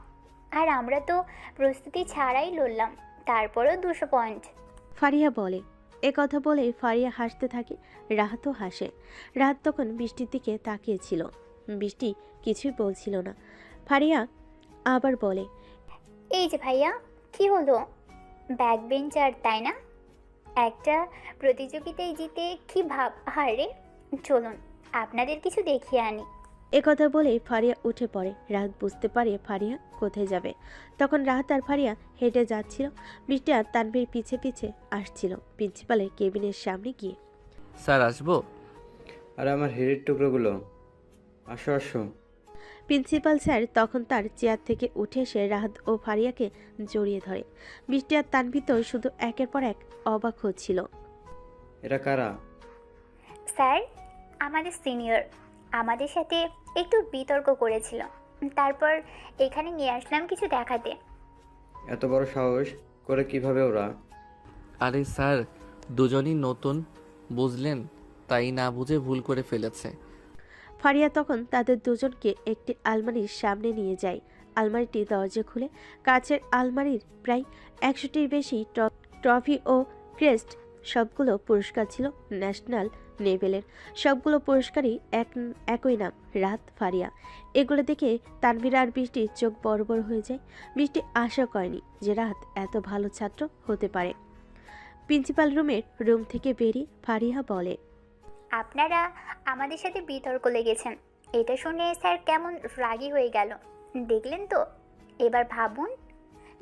আর আমরা তো প্রস্তুতি ছাড়াই লড়লাম, তারপরও 200 পয়েন্ট। ফারিয়া বলে। কথা বলে ফারিয়া হাসতে থাকে, রাহাতও হাসে। রাহাত তখন বৃষ্টির দিকে তাকিয়েছিল। বৃষ্টি কিছুই বলছিল না। ফারিয়া আবার বলে, এই যে ভাইয়া, কি হলো? ব্যাক বেঞ্চার তাই না? একটা প্রতিযোগিতায় জিতে কি ভাব? আরে চলুন আপনাদের কিছু দেখিয়ে আনি। কথা বলে ফারিয়া উঠে পড়ে। রাহাত বুঝতে পারে ফারিয়া কোথায় যাবে। তখন রাহাত আর ফারিয়া হেঁটে যাচ্ছিল। বৃষ্টি আর তানভীর পিছে পিছে আসছিল প্রিন্সিপালের কেবিনের সামনে গিয়ে। স্যার আসবো? আর আমার হেডের টুকরোগুলো, আসো আসো। প্রিন্সিপাল স্যার তখন তার চেয়ার থেকে উঠে এসে রাহাত ও ফারিয়াকে জড়িয়ে ধরে। বৃষ্টি আর তানভীর তো শুধু একের পর এক অবাক হচ্ছিল। এরা কারা? স্যার, আমাদের সিনিয়র আমাদের সাথে একটু বিতর্ক করেছিল, তারপর এখানে নিয়ে আসলাম কিছু দেখাতে। এত বড় সাহস করে কিভাবে ওরা? আরে স্যার, দুজনই নতুন, বুঝলেন, তাই না বুঝে ভুল করে ফেলেছে। ফারিয়া তখন তাদের দুজনকে একটি আলমারির সামনে নিয়ে যায়। আলমারিটি দরজা খুলে কাচের আলমারির প্রায় 100টির বেশি ট্রফি ও ক্রেস্ট, সবগুলো পুরস্কার ছিল ন্যাশনাল লেভেলের। সবগুলো পুরস্কারই একই নাম, রাত ফারিয়া। এগুলো দেখে তানভীর আর বৃষ্টির চোখ বড় বড় হয়ে যায়। বৃষ্টি আশা করেনি যে রাত এত ভালো ছাত্র হতে পারে। প্রিন্সিপাল রুম থেকে বেরিয়ে ফারিয়া বলে, আপনারা আমাদের সাথে বিতর্ক লেগেছেন, এটা শুনে স্যার কেমন রাগী হয়ে গেল দেখলেন তো। এবার ভাবুন,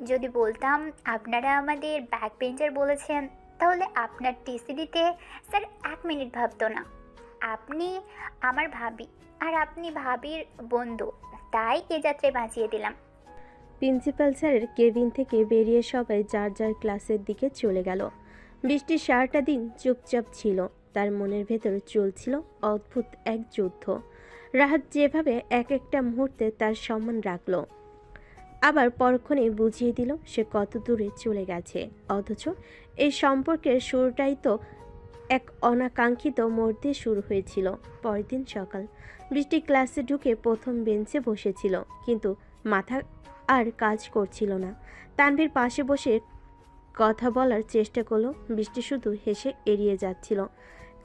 যদি বলতাম আপনারা আমাদের ব্যাক বেঞ্চার বলেছেন, তাহলে আপনার টিসি দিতে স্যার 1 মিনিট ভাবতো না। আপনি আমার ভাবি আর আপনি ভাবির বন্ধু, তাই এ যাত্রায় বাঁচিয়ে দিলাম। প্রিন্সিপাল স্যারের কেবিন থেকে বেরিয়ে সবাই যার যার ক্লাসের দিকে চলে গেল। বৃষ্টির সারাটা দিন চুপচাপ ছিল। তার মনের ভেতর চলছিল অদ্ভুত এক যুদ্ধ। রাহাত যেভাবে এক একটা মুহূর্তে তার সম্মান রাখলো, আবার পরক্ষণে বুঝিয়ে দিল সে কত দূরে চলে গেছে। অথচ এই সম্পর্কের শুরুটাই তো এক অনাকাঙ্ক্ষিত মোড় দিয়ে শুরু হয়েছিল। পরের দিন সকাল, বৃষ্টি ক্লাসে ঢুকে প্রথম বেঞ্চে বসেছিল, কিন্তু মাথা আর কাজ করছিল না। তানভীর পাশে বসে কথা বলার চেষ্টা করলো, বৃষ্টি শুধু হেসে এড়িয়ে যাচ্ছিল।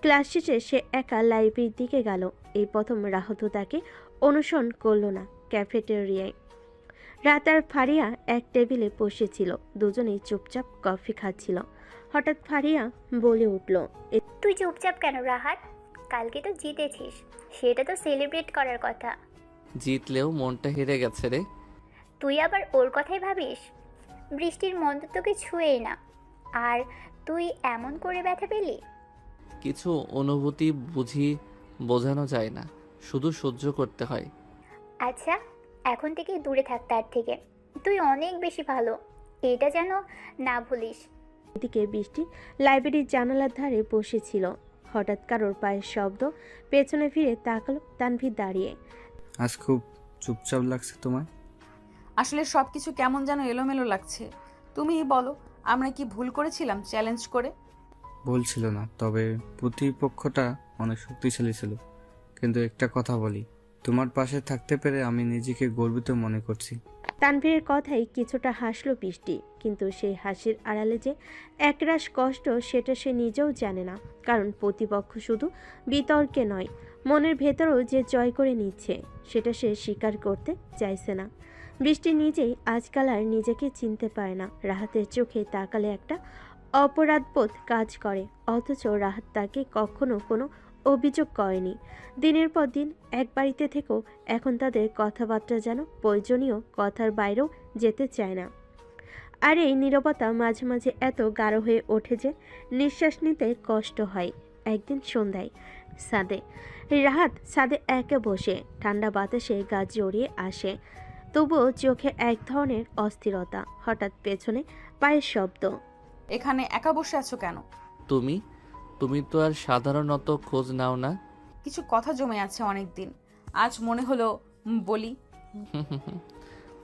ক্লাস শেষে সে একা লাইব্রেরির দিকে গেল। এই প্রথম রাহত তাকে অনুসরণ করল না। ক্যাফেটেরিয়ায় রাত আর ফারিয়া এক টেবিলে বসেছিল। দুজনেই চুপচাপ কফি খাচ্ছিল। হঠাৎ ফারিয়া বলে উঠল, তুই চুপচাপ কেন রাহাত? কালকে তো জিতেছিস, সেটা তো সেলিব্রেট করার কথা। জিতলেও মনটা হেরে গেছে রে। তুই আবার ওর কথাই ভাবিস? বৃষ্টির মন তো তোকে ছুঁয়েই না, আর তুই এমন করে ব্যথা পেলি। কিছু অনুভূতি বোঝানো যায় না, শুধু সহ্য করতে হয়। আচ্ছা, এখন থেকে দূরে থাক তার থেকে। তুই অনেক বেশি ভালো, এটা যেন না ভুলিস। এদিকে বৃষ্টি লাইব্রেরির জানালার ধারে বসেছিল। হঠাৎ কারোর পায়ের শব্দ। পেছনে ফিরে তাকালো তানভীর দাঁড়িয়ে। আজ খুব চুপচাপ লাগছে তোমায়। আসলে সব কিছু কেমন যেন এলোমেলো লাগছে। তুমিই বলো, আমরা কি ভুল করেছিলাম চ্যালেঞ্জ করে? ভুল ছিল না, তবে প্রতিপক্ষটা অনেক শক্তিশালী ছিল। কিন্তু একটা কথা বলি, তোমার পাশে থাকতে পেরে আমি নিজেকে গর্বিত মনে করছি। তানভীরের কথাই কিছুটা হাসলো বৃষ্টি, কিন্তু সেই হাসির আড়ালে যে একরাশ কষ্ট সেটা সে নিজেও জানে না। কারণ প্রতিপক্ষ শুধু বিতর্কে নয়, মনের ভেতরেও যে জয় করে নিচ্ছে সেটা সে স্বীকার করতে চাইছে না। বৃষ্টি নিজেই আজকাল আর নিজেকে চিনতে পারে না। রাহাতের চোখে তাকালে একটা অপরাধবোধ কাজ করে, অথচ রাহাত তাকে কখনো কোনো অভিযোগ করেনি। দিনের পর দিন এক বাড়িতে থেকেও এখন তাদের কথাবার্তা যেন প্রয়োজনীয় কথার বাইরেও যেতে চায় না। আর এই নীরবতা মাঝে মাঝে এত গাঢ় হয়ে ওঠে যে নিঃশ্বাস নিতে কষ্ট হয়। একদিন সন্ধ্যায় রাহাত ছাদে একে বসে, ঠান্ডা বাতাসে গা জড়িয়ে আসে। তবুও চোখে এক ধরনের অস্থিরতা। হঠাৎ পেছনে পায়ের শব্দ। এখানে একা বসে আছো কেন? তুমি তো আর সাধারণত খোঁজ নাও না। কিছু কথা জমে আছে অনেক দিন, আজ মনে হলো বলি।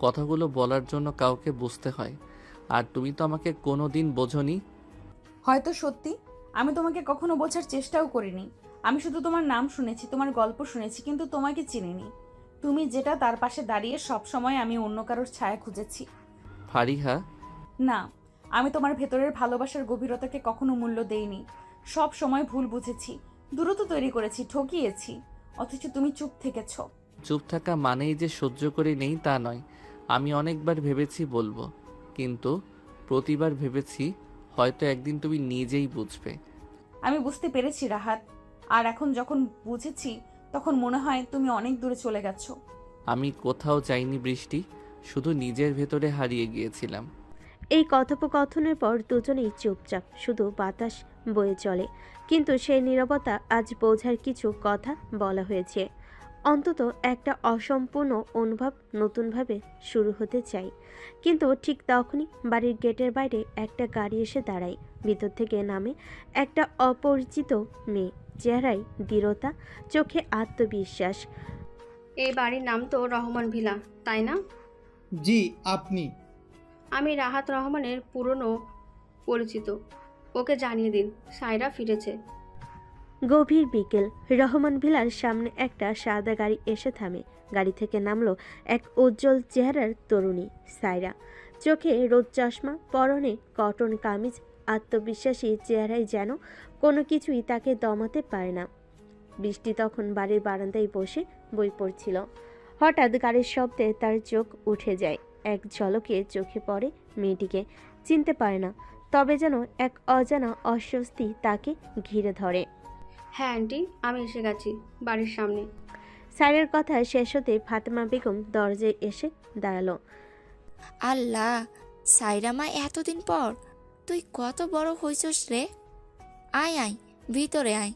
কথাগুলো বলার জন্য কাউকে বুঝতে হয়, আর তুমি তো আমাকে কোনোদিন বোঝোনি। হয়তো সত্যি আমি তোমাকে কখনো বোঝার চেষ্টাও করিনি। আমি শুধু তোমার নাম শুনেছি, তোমার গল্প শুনেছি, কিন্তু তোমাকে চিনিনি। তুমি যেটা তার পাশে দাঁড়িয়ে সব সময় আমি অন্য কারোর ছায়া খুঁজেছি। ফারিহা, না, আমি তোমার ভেতরের ভালোবাসার গভীরতাকে কখনো মূল্য দেইনি। সব সময় ভুল বুঝেছি, দূরত্ব তৈরি করেছি, ঠকিয়েছি, অথচ তুমি চুপ থেকেছ। চুপ থাকা মানেই যে সহ্য করে নেই তা নয়। আমি অনেকবার ভেবেছি বলবো, কিন্তু প্রতিবার ভেবেছি হয়তো একদিন তুমি নিজেই বুঝবে। আমি বুঝতে পেরেছি রাহাত, আর এখন যখন বুঝেছি তখন মনে হয় তুমি অনেক দূরে চলে গেছো। আমি কোথাও যাইনি বৃষ্টি, শুধু নিজের ভেতরে হারিয়ে গিয়েছিলাম। এই কথোপকথনের পর দুজনেই চুপচাপ, শুধু বাতাস বয়ে চলে। কিন্তু সেই নীরবতা আজ বোঝার কিছু কথা বলা হয়েছে। অন্তত একটা অসম্পূর্ণ অনুভব নতুনভাবে শুরু হতে চাই। কিন্তু ঠিক তখনই বাড়ির গেটের বাইরে একটা গাড়ি এসে দাঁড়ায়। ভিতর থেকে নামে একটা অপরিচিত মেয়ে, চেহারায় দৃঢ়তা, চোখে আত্মবিশ্বাস। এই বাড়ির নাম তো রহমান ভিলা, তাই না? জি, আপনি? আমি রাহাত রহমানের পুরনো পরিচিত। ওকে জানিয়ে দিন সায়রা ফিরেছে। গভীর বিকেল, রহমান ভিলার সামনে একটা সাদা গাড়ি এসে থামে। গাড়ি থেকে নামলো এক উজ্জ্বল চেহারার তরুণী, সায়রা। চোখে রোদ চশমা, পরনে কটন কামিজ, আত্মবিশ্বাসী চেহারায় যেন কোনো কিছুই তাকে দমাতে পারে না। বৃষ্টি তখন বাড়ির বারান্দায় বসে বই পড়ছিল। হঠাৎ গাড়ির শব্দে তার চোখ উঠে যায়। এক ঝলকে চোখে পড়ে মেয়েটিকে। চিনতে পারে না, তবে যেন এক অজানা অস্বস্তি তাকে ঘিরে ধরে। হ্যাঁ আন্টি, আমি এসে গেছি বাড়ির সামনে। স্যারের কথা শেষ হতে ফাতেমা বেগম দরজায় এসে দাঁড়ালো। আল্লাহ, সাইরা মা, এতদিন পর তুই কত বড় হইছস রে। আয় আয়, ভিতরে আয়।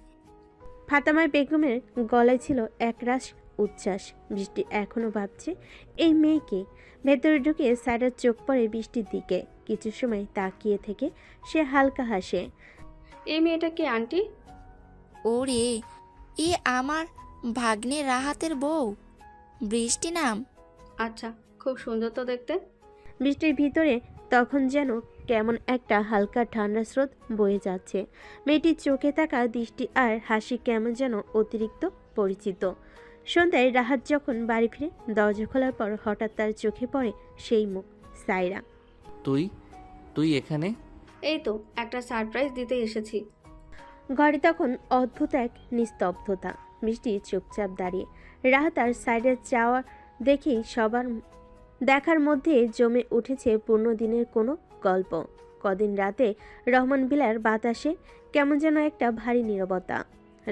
ফাতেমা বেগমের গলায় ছিল একরাশ উচ্ছ্বাস। বৃষ্টি এখনো ভাবছে এই মেয়েকে। ভেতরে ঢুকে স্যারের চোখ পড়ে বৃষ্টির দিকে। কিছু সময় তাকিয়ে থেকে সে হালকা হাসে। এই মেয়েটা কি আন্টি? ওরে, এ আমার ভাগ্নে রাহাতের বউ, বৃষ্টি নাম। আচ্ছা, খুব সুন্দর তো দেখতে। বৃষ্টির ভিতরে তখন যেন কেমন একটা হালকা ঠান্ডা স্রোত বয়ে যাচ্ছে। মেয়েটির চোখে থাকা দৃষ্টি আর হাসি কেমন যেন অতিরিক্ত পরিচিত। সন্ধ্যায় রাহাত যখন বাড়ি ফিরে দরজা খোলার পর হঠাৎ তার চোখে পড়ে সেই মুখ, সায়রা। তুই এখানে? এই তো একটা সারপ্রাইজ দিতে এসেছি। ঘরে তখন অদ্ভুত এক নিস্তব্ধতা। বৃষ্টি চুপচাপ দাঁড়িয়ে রাহাত আর সাইডের চাওয়া দেখেই সবার দেখার মধ্যে জমে উঠেছে পূর্ণ দিনের কোনো গল্প। কদিন রাতে রহমান বিলার বাতাসে কেমন যেন একটা ভারী নীরবতা।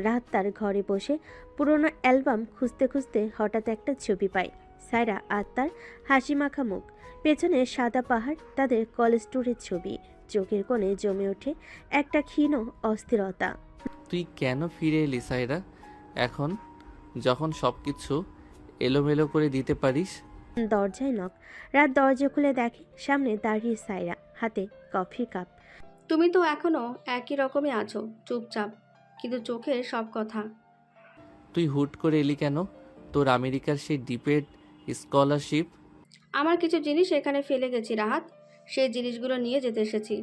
রাত তার ঘরে বসে পুরোনো অ্যালবাম খুঁজতে খুঁজতে হঠাৎ একটা ছবি পায়। সায়রা আর তার হাসি মাখা মুখ, পেছনে সাদা পাহাড়, তাদের কলেজ ট্যুরের ছবি। চোখের কোণে জমে ওঠে একটা ক্ষীণ অস্থিরতা। তুই কেন ফিরে এলি সাইরা? এখন যখন সব কিছু এলোমেলো করে দিতে পারিস। দরজায় নক। রাত দরজা খুলে দেখে সামনে দাঁড়িয়ে সায়রা, হাতে কফির কাপ। তুমি তো এখনো একই রকমই আছো, চুপচাপ, কিন্তু চোখে সব কথা। তুই হুট করে এলি কেন? তোর আমেরিকার সেই ডিপেড স্কলারশিপ? আমার কিছু জিনিস এখানে ফেলে গেছি রাহাত, সেই জিনিসগুলো নিয়ে যেতে এসেছি।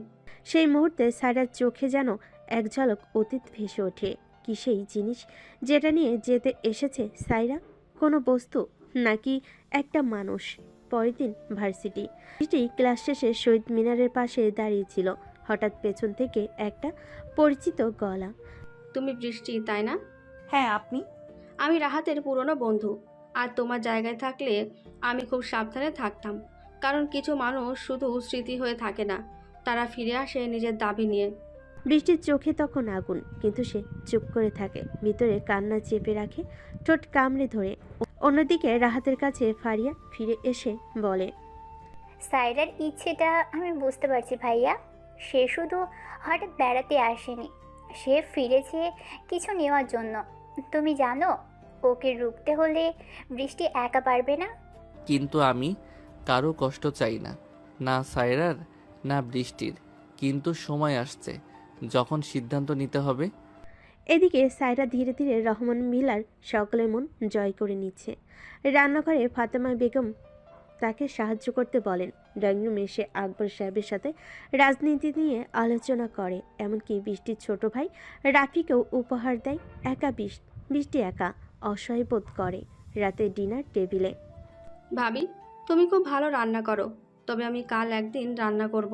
সেই মুহূর্তে সায়রার চোখে যেন এক ঝলক অতীত ভেসে ওঠে। কি সেই জিনিস যেটা নিয়ে যেতে এসেছে সায়রা? কোনো বস্তু নাকি একটা মানুষ? পরের দিন ভার্সিটি ক্লাস শেষে শহীদ মিনারের পাশে দাঁড়িয়েছিল। হঠাৎ পেছন থেকে একটা পরিচিত গলা। তুমি বৃষ্টি, তাই না? হ্যাঁ, আপনি? আমি রাহাতের পুরনো বন্ধু। আর তোমার জায়গায় থাকলে আমি খুব সাবধানে থাকতাম, কারণ কিছু মানুষ শুধু স্মৃতি হয়ে থাকে না, তারা ফিরে আসে নিজের দাবি নিয়ে। বৃষ্টির চোখে তখন আগুন, কিন্তু সে চুপ করে থাকে, ভিতরে কান্না চেপে রাখে, ঠোঁট কামড়ে ধরে। অন্যদিকে রাহাতের কাছে ফারিয়া ফিরে এসে বলে, সাইরার ইচ্ছেটা আমি বুঝতে পারছি ভাইয়া। সে শুধু হঠাৎ বেড়াতে আসেনি, সে ফিরেছে কিছু নেওয়ার জন্য। তুমি জানো, ওকে রুখতে হলে বৃষ্টি একা পারবে না। কিন্তু আমি কারো কষ্ট চাই না, না সায়রার না বৃষ্টির। কিন্তু সময় আসছে যখন সিদ্ধান্ত নিতে হবে। এদিকে সায়রা ধীরে ধীরে রহমান মিলার সকলের মন জয় করে নিচ্ছে। রান্নাঘরে ফাতেমা বেগম তাকে সাহায্য করতে বলেন। ড্রয়িং রুমে এসে আকবর সাহেবের সাথে রাজনীতি নিয়ে আলোচনা করে। এমনকি বৃষ্টির ছোট ভাই রাফিকেও উপহার দেয়। একা বৃষ্টি একা অসহায় বোধ করে রাতে ডিনার টেবিলে। ভাবি, তুমি খুব ভালো রান্না করো, তবে আমি কাল একদিন রান্না করব।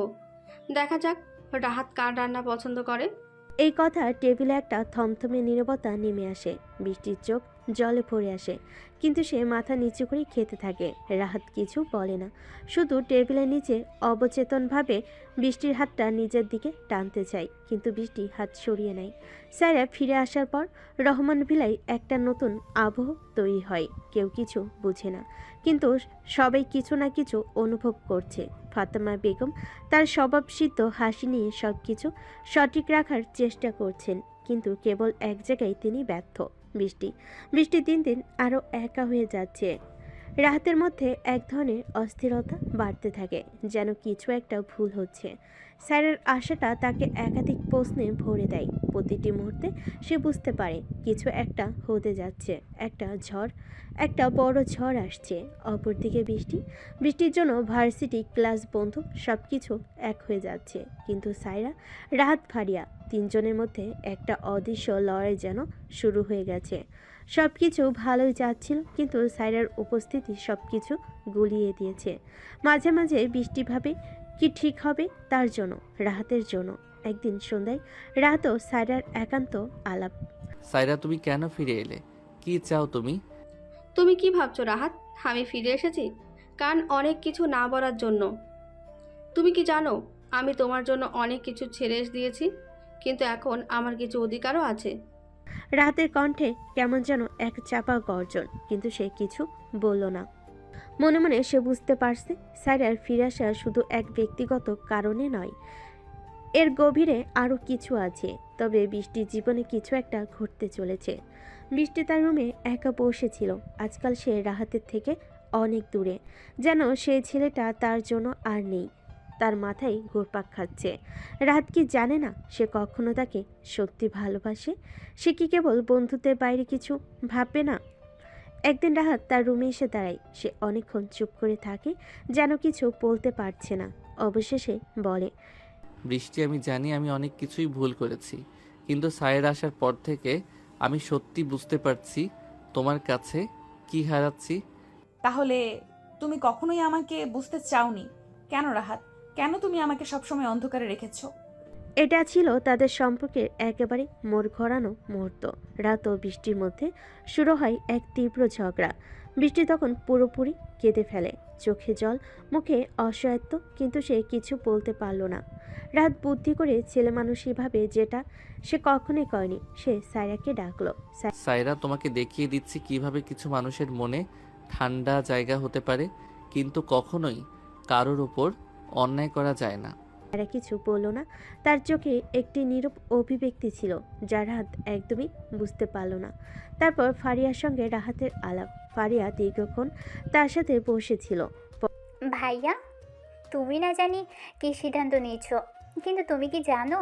দেখা যাক রাহাত কার রান্না পছন্দ করে। এই কথা টেবিলে একটা থমথমে নীরবতা নেমে আসে। বৃষ্টির চোখ জলে ভরে আসে, কিন্তু সে মাথা নিচু করে খেতে থাকে। রাহাত কিছু বলে না, শুধু টেবিলের নিচে অবচেতনভাবে বৃষ্টির হাতটা নিজের দিকে টানতে চায়, কিন্তু বৃষ্টি হাত সরিয়ে নেয়। সায়রা ফিরে আসার পর রহমান ভিলাই একটা নতুন আবহ তৈরি হয়। কেউ কিছু বুঝে না, কিন্তু সবাই কিছু না কিছু অনুভব করছে। ফাতেমা বেগম তার স্বভাবসিদ্ধ হাসি নিয়ে সব কিছু সঠিক রাখার চেষ্টা করছেন, কিন্তু কেবল এক জায়গায় তিনি ব্যর্থ। বৃষ্টি দিন দিন আরও একা হয়ে যাচ্ছে। রাহাতের মধ্যে এক ধরনের অস্থিরতা বাড়তে থাকে, যেন কিছু একটা ভুল হচ্ছে। স্যারের আশাটা তাকে একাধিক প্রশ্নে ভরে দেয়। প্রতিটি মুহূর্তে সে বুঝতে পারে কিছু একটা হতে যাচ্ছে, একটা বড় ঝড় আসছে। অপরদিকে বৃষ্টির জন্য ভার্সিটি, ক্লাস বন্ধ, সব কিছু এক হয়ে যাচ্ছে। কিন্তু সায়রা, রাহাত, ফারিয়া তিনজনের মধ্যে একটা অদৃশ্য লড়াই যেন শুরু হয়ে গেছে। সব কিছু ভালোই যাচ্ছিল, কিন্তু সায়রার উপস্থিতি সব কিছু গুলিয়ে দিয়েছে। মাঝে মাঝে বৃষ্টি ভাবে কি ঠিক হবে তার জন্য, রাহাতের জন্য। একদিন সন্ধ্যায় রাহাত ও সায়রার একান্ত আলাপ। সায়রা, তুমি কেন ফিরে এলে? কি চাও তুমি? তুমি কি ভাবছো রাহাত, আমি ফিরে এসেছি কারণ অনেক কিছু না বলার জন্য? তুমি কি জানো, আমি তোমার জন্য অনেক কিছু ছেড়ে দিয়েছি, কিন্তু এখন আমার কিছু অধিকারও আছে। রাহাতের কণ্ঠে কেমন যেন এক চাপা গর্জন, কিন্তু সে কিছু বলল না। মনে মনে সে বুঝতে পারছে সায়রার ফিরে আসা শুধু এক ব্যক্তিগত কারণে নয়, এর গভীরে আরও কিছু আছে। তবে বৃষ্টির জীবনে কিছু একটা ঘটতে চলেছে। বৃষ্টি তার রুমে একা বসেছিল। আজকাল সে রাহাতের থেকে অনেক দূরে, যেন সেই ছেলেটা তার জন্য আর নেই। তার মাথায় ঘুরপাক খাচ্ছে। রাহাত কি জানে না সে কখনো তাকে সত্যি ভালোবাসে? সে কি কেবল বন্ধুত্বের বাইরে কিছু ভাববে না? একদিন রাহাত তার রুমে এসে দাঁড়ায়। সে অনেকক্ষণ চুপ করে থাকে, যেন কিছু বলতে পারছে না। অবশেষে বলে, বৃষ্টি, আমি জানি আমি অনেক কিছুই ভুল করেছি, কিন্তু সায়ের আসার পর থেকে আমি সত্যি বুঝতে পারছি তোমার কাছে কি হারাচ্ছি। তাহলে তুমি কখনোই আমাকে বুঝতে চাওনি কেন রাহাত? কেন তুমি আমাকে সবসময় অন্ধকারে রেখেছো? এটা ছিল তাদের সম্পর্কের একেবারে মোড় ঘোরানো মুহূর্ত। রাত ও বৃষ্টির মধ্যে শুরু হয় এক তীব্র ঝগড়া। বৃষ্টি তখন পুরোপুরি কেঁদে ফেলে, চোখে জল, মুখে অসহায়ত্ব, কিন্তু সে কিছু বলতে পারল না। রাত বুদ্ধি করে ছেলে মানুষই ভাবে, যেটা সে কখনোই করেনি। সে সায়রাকে ডাকলো। সায়রা, তোমাকে দেখিয়ে দিচ্ছি কিভাবে কিছু মানুষের মনে ঠান্ডা জায়গা হতে পারে, কিন্তু কখনোই কারোর ওপর অন্যায় করা যায় না। সায়রা কিছু বলল না। তার চোখে একটি নীরব অভিব্যক্তি ছিল, যা রাহাত একদমই বুঝতে পারল না। তারপর ফারিয়ার সঙ্গে রাহাতের আলাপ। ফারিয়া দীর্ঘক্ষণ তার সাথে বসেছিল। ভাইয়া, তুমি না জানি কী সিদ্ধান্ত নিচ্ছ, কিন্তু তুমি কি জানো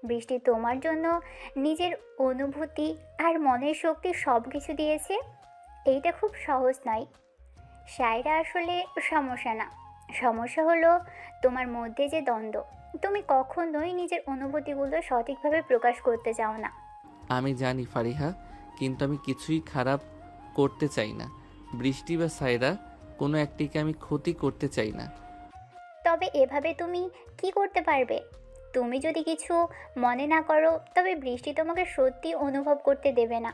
বৃষ্টি তোমার জন্য নিজের অনুভূতি আর মনের শক্তি সব কিছু দিয়েছে? এইটা খুব সহজ নয়। সায়রা আসলে সমস্যা না, সমস্যা হলো তোমার মধ্যে যে দ্বন্দ্ব। তুমি কখনোই নিজের অনুভূতিগুলো সঠিকভাবে প্রকাশ করতে চাও না। আমি জানি ফারিহা, কিন্তু আমি কিছুই খারাপ করতে চাই না। বৃষ্টি বা সায়রা কোনো একটিকে আমি ক্ষতি করতে চাই না। তবে এভাবে তুমি কি করতে পারবে? তুমি যদি কিছু মনে না করো, তবে বৃষ্টি তোমাকে সত্যি অনুভব করতে দেবে না।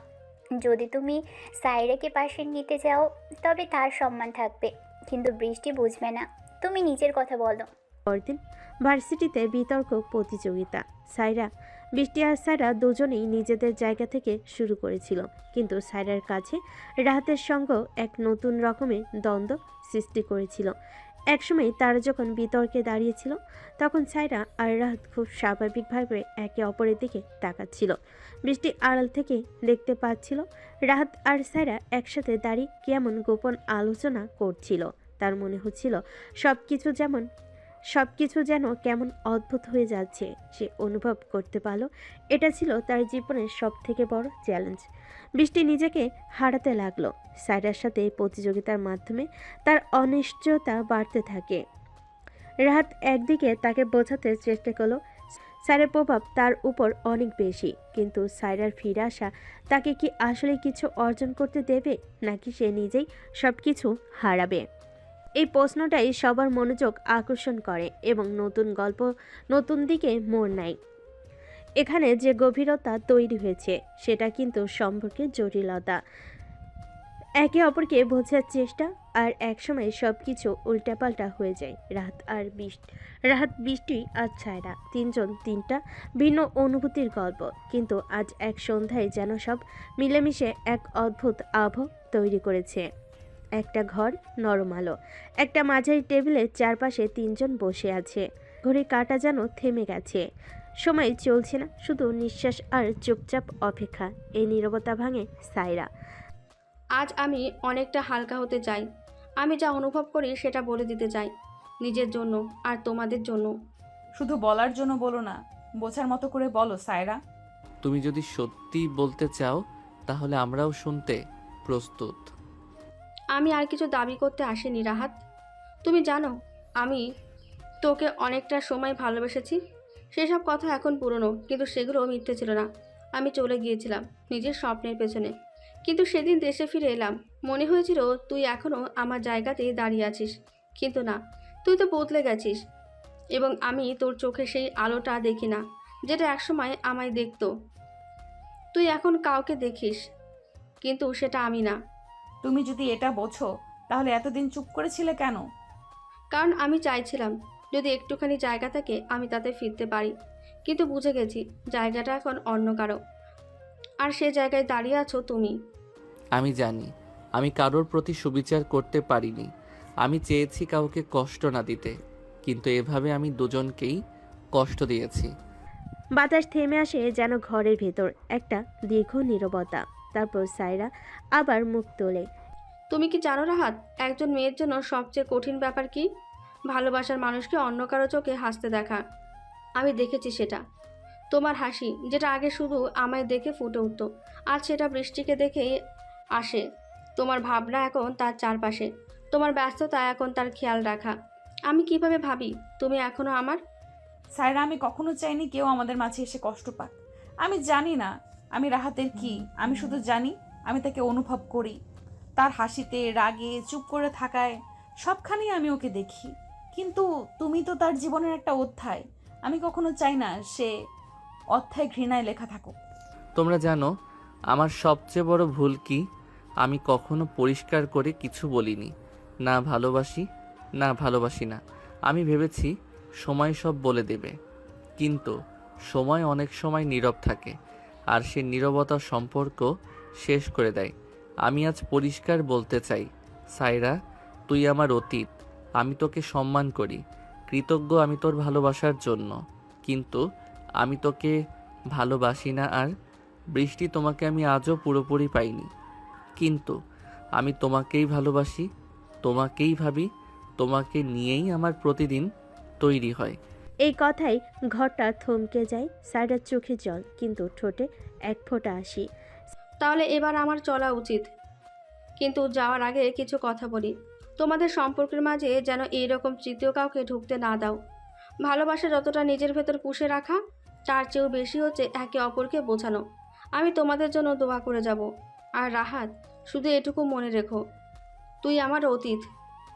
যদি তুমি সায়রাকে পাশে নিতে চাও, তবে তার সম্মান থাকবে, কিন্তু বৃষ্টি বুঝবে না। তুমি নিজের কথা বলো। পরদিন ভার্সিটিতে বিতর্ক প্রতিযোগিতা। বৃষ্টি আর সায়রা দুজনেই নিজেদের জায়গা থেকে শুরু করেছিল, কিন্তু সায়রার কাছে রাহাতের সঙ্গ এক নতুন রকমের দ্বন্দ্ব সৃষ্টি করেছিল। একসময় তারা যখন বিতর্কে দাঁড়িয়েছিল, তখন সায়রা আর রাহাত খুব স্বাভাবিকভাবে একে অপরের দিকে তাকাচ্ছিল। বৃষ্টি আড়াল থেকে দেখতে পাচ্ছিল রাহাত আর সায়রা একসাথে দাঁড়িয়ে কেমন গোপন আলোচনা করছিল। তার মনে হচ্ছিল সবকিছু যেন কেমন অদ্ভুত হয়ে যাচ্ছে। সে অনুভব করতে পারল এটা ছিল তার জীবনের সবথেকে বড় চ্যালেঞ্জ। বৃষ্টি নিজেকে হারাতে লাগলো। সায়রার সাথে প্রতিযোগিতার মাধ্যমে তার অনিশ্চয়তা বাড়তে থাকে। রাহাত একদিকে তাকে বোঝাতে চেষ্টা করলো সায়রার প্রভাব তার উপর অনেক বেশি, কিন্তু সায়রার ফিরে আসা তাকে কি আসলে কিছু অর্জন করতে দেবে, নাকি সে নিজেই সবকিছু হারাবে? এই প্রশ্নটাই সবার মনোযোগ আকর্ষণ করে এবং নতুন গল্প নতুন দিকে মোড় নেয়। এখানে যে গভীরতা তৈরি হয়েছে, সেটা কিন্তু সম্পর্কের জটিলতা, একে অপরকে বোঝার চেষ্টা, আর একসময় সব কিছু উল্টাপাল্টা হয়ে যায়। রাহাত, বৃষ্টি আর ছায়রা তিনজন তিনটা ভিন্ন অনুভূতির গল্প, কিন্তু আজ এক সন্ধ্যায় যেন সব মিলেমিশে এক অদ্ভুত আবহ তৈরি করেছে। একটা ঘর, নরম আলো, একটা মাঝারি টেবিলের চারপাশে তিনজন বসে আছে। ঘড়ির কাঁটা যেন থেমে গেছে, সময় চলছে না, শুধু নিঃশ্বাস আর চুপচাপ অপেক্ষা। এই নীরবতা ভাঙে সায়রা। আজ আমি অনেকটা হালকা হতে চাই। আমি যা অনুভব করি সেটা বলে দিতে চাই, নিজের জন্য আর তোমাদের জন্য। শুধু বলার জন্য বলো না, বোঝার মতো করে বলো সায়রা। তুমি যদি সত্যি বলতে চাও, তাহলে আমরাও শুনতে প্রস্তুত। আমি আর কিছু দাবি করতে আসিনি রাহাত। তুমি জানো আমি তোকে অনেকটা সময় ভালোবেসেছি। সেসব কথা এখন পুরনো, কিন্তু সেগুলো মিথ্যে ছিল না। আমি চলে গিয়েছিলাম নিজের স্বপ্নের পেছনে, কিন্তু সেদিন দেশে ফিরে এলাম, মনে হয়েছিল তুই এখনও আমার জায়গাতেই দাঁড়িয়ে আছিস। কিন্তু না, তুই তো বদলে গেছিস, এবং আমি তোর চোখে সেই আলোটা দেখি না যেটা একসময় আমায় দেখতো। তুই এখন কাউকে দেখিস, কিন্তু সেটা আমি না। তুমি যদি এটা বোঝো, তাহলে এতদিন চুপ করেছিলে কেন? কারণ আমি চাইছিলাম যদি একটুখানি জায়গা থাকে আমি তাতে ফিরতে পারি, কিন্তু বুঝে গেছি জায়গাটা এখন অন্য কারো, আর সে জায়গায় দাঁড়িয়ে আছো তুমি। আমি জানি আমি কারোর প্রতি সুবিচার করতে পারিনি। আমি চেয়েছি কাউকে কষ্ট না দিতে, কিন্তু এভাবে আমি দুজনকেই কষ্ট দিয়েছি। বাতাস থেমে আসে যেন ঘরের ভেতর, একটা দীর্ঘ নীরবতা। তারপর সায়রা আবার মুখ তোলে। তুমি কি জানো রাহাত, একজন মেয়ের জন্য সবচেয়ে কঠিন ব্যাপার কি? ভালোবাসার মানুষকে অন্য কারো চোখে হাসতে দেখা। আমি দেখেছি সেটা। তোমার হাসি, যেটা আগে শুধু আমায় দেখে ফুটে উঠত, আজ সেটা বৃষ্টিকে দেখেই আসে। তোমার ভাবনা এখন তার চারপাশে, তোমার ব্যস্ততা এখন তার খেয়াল রাখা। আমি কিভাবে ভাবি তুমি এখনো আমার। সায়রা, আমি কখনো চাইনি কেউ আমাদের মাঝে এসে কষ্ট পাক। আমি জানি না আমি রাহাতের কি, আমি শুধু জানি আমি তাকে অনুভব করি। তার হাসিতে, রাগে, চুপ করে থাকায়, সবখানেই আমি ওকে দেখি। কিন্তু তুমি তো তার জীবনের একটা অধ্যায়। আমি কখনো চাই না সে অধ্যায় ঘৃণায় লেখা থাকুক। তোমরা জানো আমার সবচেয়ে বড় ভুল কি? আমি কখনো পরিষ্কার করে কিছু বলিনি, না ভালোবাসি না ভালোবাসি না। আমি ভেবেছি সময় সব বলে দেবে, কিন্তু সময় অনেক সময় নীরব থাকে, আর সে নীরবতা সম্পর্ক শেষ করে দেয়। আমি আজ পরিষ্কার বলতে চাই, সায়রা, তুই আমার অতীত। আমি তোকে সম্মান করি, কৃতজ্ঞ আমি তোর ভালোবাসার জন্য, কিন্তু আমি তোকে ভালোবাসি না। আর বৃষ্টি, তোমাকে আমি আজও পুরোপুরি পাইনি, কিন্তু আমি তোমাকেই ভালোবাসি, তোমাকেই ভাবি, তোমাকে নিয়েই আমার প্রতিদিন তৈরি হয়। এই কথাই ঘরটা থমকে যায়। সায়রার চোখে জল, কিন্তু ঠোঁটে এক ফোঁটা হাসি। তাহলে এবার আমার চলা উচিত, কিন্তু যাওয়ার আগে কিছু কথা বলি। তোমাদের সম্পর্কের মাঝে যেন এইরকম তৃতীয় কাউকে ঢুকতে না দাও। ভালোবাসা যতটা নিজের ভেতর পুষে রাখা, তার চেয়েও বেশি হচ্ছে একে অপরকে বোঝানো। আমি তোমাদের জন্য দোয়া করে যাব। আর রাহাত, শুধু এটুকু মনে রেখো, তুই আমার অতীত,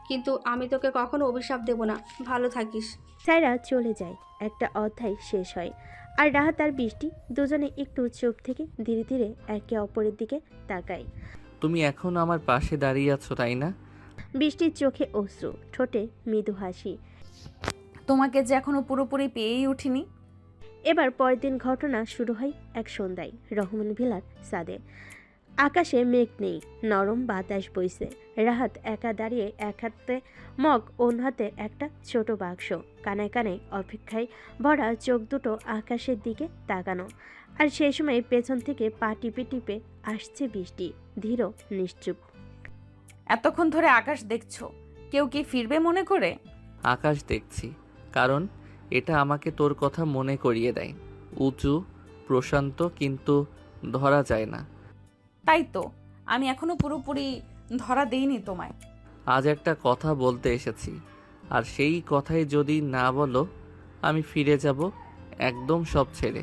কিন্তু আমি তোকে কখনো অভিশাপ দেব না। ভালো থাকিস। সায়রা চলে যায়, একটা অধ্যায় শেষ হয়। আর রাহাত আর বৃষ্টি দুজনে একটু চুপ থেকে ধীরে ধীরে একে অপরের দিকে তাকায়। তুমি এখন আমার পাশে দাঁড়িয়ে আছো, তাই না? বৃষ্টির চোখে অশ্রু, ঠোঁটে মৃদু হাসি। তোমাকে যে এখনো পুরোপুরি পেয়েই উঠিনি। এবার পরের দিন ঘটনা শুরু হয় এক সন্ধ্যায় রহমান ভিলার ছাদে। আকাশে মেঘ নেই, নরম বাতাস বইছে। রাহাত একা দাঁড়িয়ে, এক হাতে মগ, অন্য হাতে একটা ছোট বাক্স, কানায় কানায় অপেক্ষায় ভরা চোখ দুটো আকাশের দিকে তাকানো। আর সেই সময় পেছন থেকে পা টিপে টিপে আসছে বৃষ্টি, ধীর নিশ্চুপ। এতক্ষণ ধরে আকাশ দেখছো, কেউ কি ফিরবে মনে করে? আকাশ দেখছি কারণ এটা আমাকে তোর কথা মনে করিয়ে দেয়। উঁচু, প্রশান্ত, কিন্তু ধরা যায় না। তাই তো, আমি এখনো পুরোপুরি ধরা দেইনি তোমায়। আজ একটা কথা বলতে এসেছি, আর সেই কথাই যদি না বলো, আমি ফিরে যাব একদম সব ছেড়ে।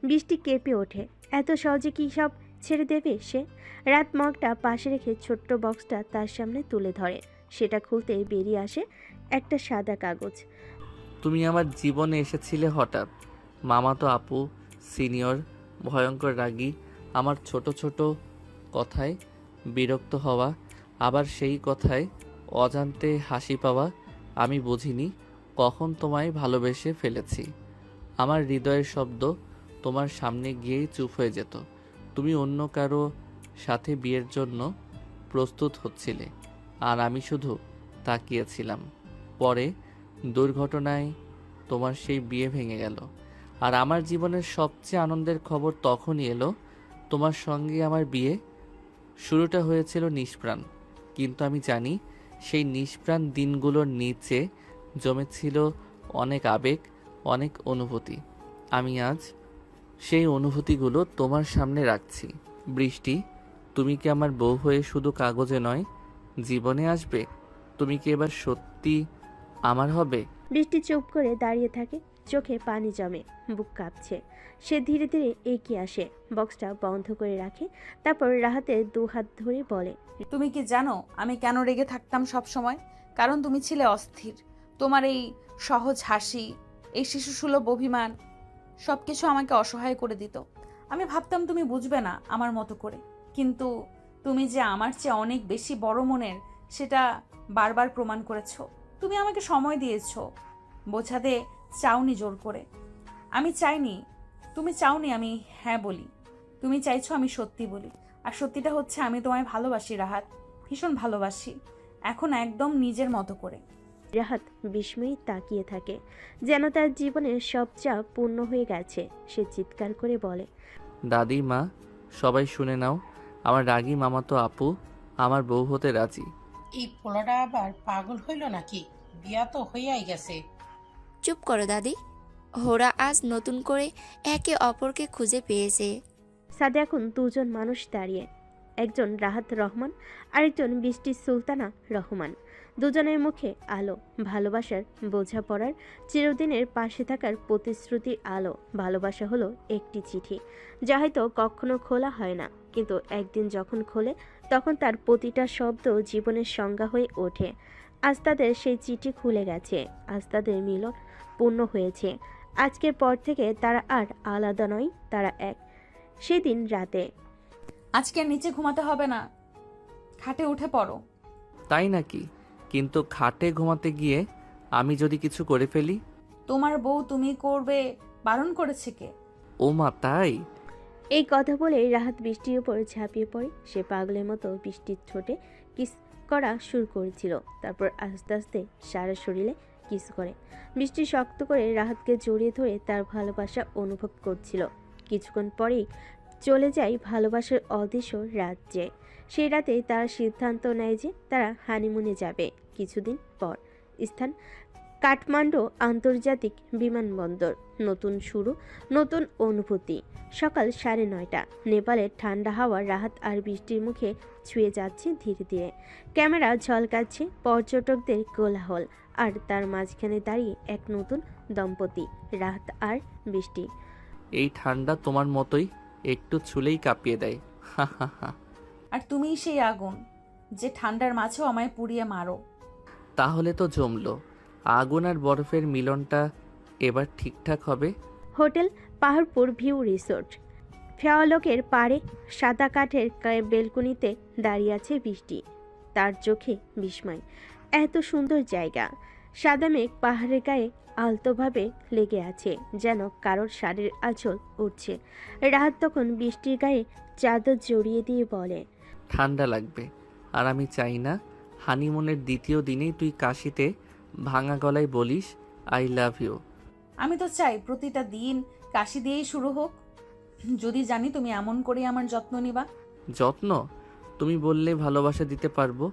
বৃষ্টি কেঁপে ওঠে। এত সহজে কি সব ছেড়ে দেবে সে? রাত মগটা পাশে রেখে ছোট্ট বক্সটা তার সামনে তুলে ধরে। সেটা খুলতেই বেরিয়ে আসে একটা সাদা কাগজ। তুমি আমার জীবনে এসেছিলে হঠাৎ। মামাতো আপু, সিনিয়র, ভয়ঙ্কর রাগী, আমার ছোট ছোট কথায় বিরক্ত হওয়া, আবার সেই কথায় অজান্তে হাসি পাওয়া। আমি বুঝিনি কখন তোমায় ভালোবেসে ফেলেছি। আমার হৃদয়ের শব্দ তোমার সামনে গিয়েই চুপ হয়ে যেত। তুমি অন্য কারো সাথে বিয়ের জন্য প্রস্তুত হচ্ছিলে, আর আমি শুধু তাকিয়েছিলাম। পরে দুর্ঘটনায় তোমার সেই বিয়ে ভেঙে গেল, আর আমার জীবনের সবচেয়ে আনন্দের খবর তখনই এলো, তোমার সঙ্গে আমার বিয়ে। শুরুটা হয়েছিল নিষ্প্রাণ, কিন্তু আমি জানি সেই নিষ্প্রাণ দিনগুলোর নিচে জমেছিল অনেক আবেগ, অনেক অনুভূতি। আমি আজ সেই অনুভূতিগুলো তোমার সামনে রাখছি। বৃষ্টি, তুমি কি আমার বউ হয়ে শুধু কাগজে নয়, জীবনে আসবে? তুমি কি এবার সত্যি আমার হবে? বৃষ্টি চুপ করে দাঁড়িয়ে থাকে, চোখে পানি জমে, বুক কাঁপছে। সে ধীরে ধীরে এগিয়ে আসে, বক্সটা বন্ধ করে রাখে, তারপর রাহাতে দু হাত ধরে বলে, তুমি কি জানো আমি কেন রেগে থাকতাম সব সময়? কারণ তুমি ছিলে অস্থির। তোমার এই সহজ হাসি, এই শিশুসুলভ অভিমান, সবকিছু আমাকে অসহায় করে দিত। আমি ভাবতাম তুমি বুঝবে না আমার মতো করে, কিন্তু তুমি যে আমার চেয়ে অনেক বেশি বড় মনের, সেটা বারবার প্রমাণ করেছো। তুমি আমাকে সময় দিয়েছো, বোঝাতে চাওনি জোর করে। আমি চাইনি, তুমি চাওনি আমি হ্যাঁ বলি। তুমি চাইছো আমি সত্যি বলি, আর সত্যিটা হচ্ছে আমি তোমায় ভালোবাসি রাহাত, ভীষণ ভালোবাসি, এখন একদম নিজের মতো করে। রাহাত বিস্ময়ে তাকিয়ে থাকে, যেন তার জীবনের সব চাপ পূর্ণ হয়ে গেছে। সে চিৎকার করে বলে, দাদি, মা, সবাই শুনে নাও, আমার রাগী মামাতো আপু আমার বউ হতে রাজি। এই পোলাটা আবার পাগল হইল নাকি? বিয়া তো হইয়াই গেছে। চুপ করো দাদি, ওরা আজ নতুন করে একে অপরকে খুঁজে পেয়েছে। সাদে এখন দুজন মানুষ দাঁড়িয়ে, একজন রাহাত রহমান, আরেকজন বৃষ্টি সুলতানা রহমান। দুজনের মুখে আলো, ভালোবাসার, বোঝাপড়ার, চিরদিনের পাশে থাকার প্রতিশ্রুতির আলো। ভালোবাসা হলো একটি চিঠি, যা হয়তো কখনো খোলা হয় না, কিন্তু একদিন যখন খোলে, তখন তার প্রতিটা শব্দ জীবনের সংজ্ঞা হয়ে ওঠে। আজ তাদের সেই চিঠি খুলে গেছে, আজ তাদের মিলন পূর্ণ হয়েছে। আজকের পর থেকে তারা আর আলাদা নয়, তারা এক। সেদিন রাতে আজকে আর নিচে ঘুমাতে হবে না, খাটে উঠে পড়ো। তাই নাকি? কিন্তু খাটে ঘুমাতে গিয়ে আমি যদি কিছু করে ফেলি? তোমার বউ তুমি করবে বারণ করেছে কে? ও মা, তাই? এই কথা বলে রাহাত বৃষ্টির উপর ঝাঁপিয়ে পড়ে। সে পাগলের মতো বৃষ্টির ঠোঁটে কিস করা শুরু করেছিল, তারপর আস্তে আস্তে সারা শরীরে কিস করে। বৃষ্টি শক্ত করে রাহাতকে জড়িয়ে ধরে তার ভালোবাসা অনুভব করছিল। কিছুক্ষণ পরেই চলে যায় ভালোবাসার অদৃশ্য রাজ্যে। সেই রাতে তারা সিদ্ধান্ত নেয় যে তারা হানিমুনে যাবে। কিছুদিন পর স্থান কাঠমান্ডু আন্তর্জাতিক বিমানবন্দর। নতুন শুরু, নতুন অনুভূতি। সকাল 9:30। নেপালের ঠান্ডা হাওয়া রাহাত আর বৃষ্টির মুখে ছুঁয়ে যাচ্ছে ধীরে ধীরে। ক্যামেরা ঝলকাচ্ছে, পর্যটকদের কোলাহল, আর তার মাঝখানে দাঁড়িয়ে এক নতুন দম্পতি, রাহাত আর বৃষ্টি। এই ঠান্ডা তোমার মতোই, একটু ছুলেই কাঁপিয়ে দেয়। হা হা হা। আর তুমিই সেই আগুন যে ঠান্ডার মাঝেও আমায় পুড়িয়ে মারো। তাহলে তো জমলো। আগুন আর বরফের মিলনটা এবার ঠিকঠাক হবে। Hotel Paharpur view resort. ফেওয়ালকের পাড়ে সাদা কাঠের বেলকনিতে দাঁড়িয়ে আছে বৃষ্টি। তার চোখে বিস্ময়। এত সুন্দর জায়গা। সাদা মেঘ পাহাড়ের গায়ে আলতোভাবে লেগে আছে, যেন কারোর শাড়ির আঁচল উঠছে। রাত তখন বৃষ্টির গায়ে চাদর জড়িয়ে দিয়ে বলে, ঠান্ডা লাগবে। আর আমি চাই না হানিমুনের দ্বিতীয় দিনেই তুই কাশিতে ভাঙা গলায় বলিস আই লাভ ইউ। আমি তো চাই প্রতিটা দিন কাশি দিয়েই শুরু হোক, যদি জানি তুমি এমন করে আমার যত্ন নিবা। যত্ন? তুমি বললে ভালোবাসা দিতে পারবো,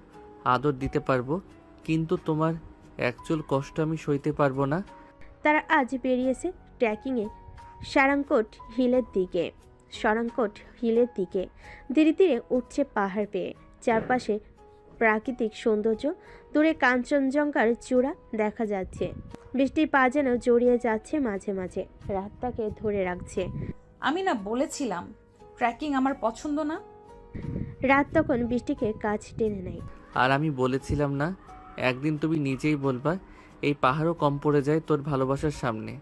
আদর দিতে পারবো, কিন্তু তোমার একচুল কষ্ট আমি সইতে পারবো না। তারা আজ বেরিয়েছে ট্রেকিংয়ে সরাংকোট হিলের দিকে। ধীরে ধীরে উঠছে পাহাড় পেয়ে। চারপাশে প্রাকৃতিক সৌন্দর্য, দূরে কাঞ্চনজঙ্ঘার চূড়া দেখা যাচ্ছে। বৃষ্টির পা যেন জড়িয়ে যাচ্ছে মাঝে মাঝে, রাত তাকে ধরে রাখছে। আমি না বলেছিলাম ট্রেকিং আমার পছন্দ না? রাত তখন বৃষ্টিকে কাছ টেনে নেয়। আর আমি বলেছিলাম না একদিন তুমি নিজেই বলবা এই পাহাড়ও কম পড়ে যায় তোর ভালোবাসার সামনে।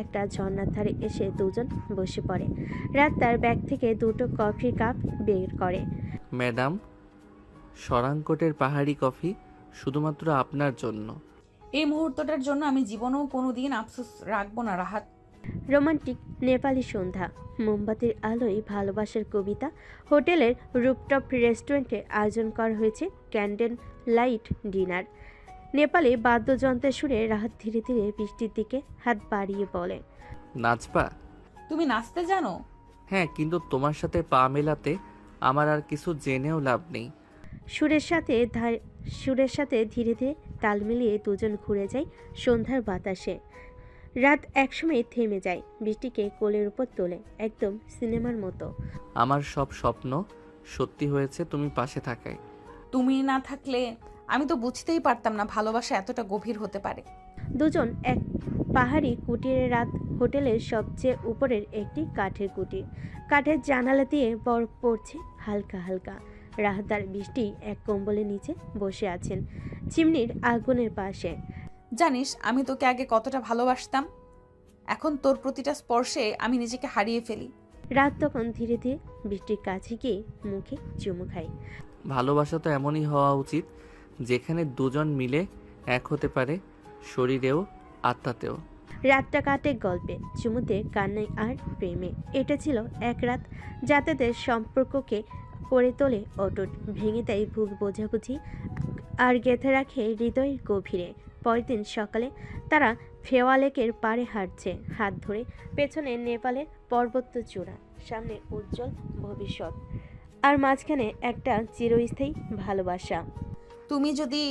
একটা ঝর্ণার ধারে এসে দুজন বসে পড়ে। রাত তার ব্যাগ থেকে দুটো কফির কাপ বের করে। ম্যাডাম, সরাংকোটের পাহাড়ি কফি শুধুমাত্র আপনার জন্য। এই মুহূর্তটার জন্য আমি জীবনেও কোনোদিন আফসোস রাখবো না রাহাত। রোমান্টিক নেপালি সন্ধ্যা, মোমবাতির আলোয় ভালোবাসার কবিতা। হোটেলের রুপটপ রেস্টুরেন্টে আয়োজন করা হয়েছে ক্যান্ডেল লাইট ডিনার। নেপালে বাদ্যযন্ত্রের সুরে রাহাত ধীরে ধীরে বৃষ্টির দিকে হাত বাড়িয়ে বলে, নাচবা? তুমি নাচতে জানো? হ্যাঁ, কিন্তু তোমার সাথে পা মেলাতে আমার আর কিছু জেনেও লাভ নেই। সুরের সাথে ধীরে ধীরে তাল মিলিয়ে দুজন ঘুরে যায় সন্ধ্যার বাতাসে। রাত একসময় থেমে যায়, বৃষ্টিকে কোলের উপর তোলে, একদম সিনেমার মতো। আমার সব স্বপ্ন সত্যি হয়েছে তুমি পাশে থাকায়। তুমি না থাকলে আমি তো বুঝতেই পারতাম না ভালোবাসা এতটা গভীর হতে পারে। দুজন এক পাহাড়ি কুটিরে। রাত হোটেলের সবচেয়ে উপরের একটি কাঠের কুটির। কাঠের জানালা দিয়ে বরফ পড়ছে হালকা হালকা। রাহাত আর বৃষ্টি এক কম্বলের নিচে বসে আছেন, চিমনির আগুনের পাশে। জানিস আমি তোকে আগে কতটা ভালোবাসতাম, এখন তোর প্রতিটা স্পর্শে আমি নিজেকে হারিয়ে ফেলি। রাত তখন ধীরে ধীরে বৃষ্টির কাছে গিয়ে মুখে চুমু খায়। ভালোবাসা তো এমনই হওয়া উচিত যেখানে দুজন মিলে এক হতে পারে, শরীরেও আত্মাতেও। রাতটা কাটে গল্পে, চুমুতে, কান্নায় আর প্রেমে। এটা ছিল এক রাত যা তাদের সম্পর্ককে করে তোলে অটুট, ভেঙে দেয় ভুল বোঝাবুঝি আর গেঁথে রাখে হৃদয়ের গভীরে। পরের দিন সকালে তারা ফেওয়ালেকের পাড়ে হাঁটছে হাত ধরে। পেছনে নেপালের পর্বত চূড়া, সামনে উজ্জ্বল ভবিষ্যৎ, আর মাঝখানে একটা চিরস্থায়ী ভালোবাসা। তুমি যদি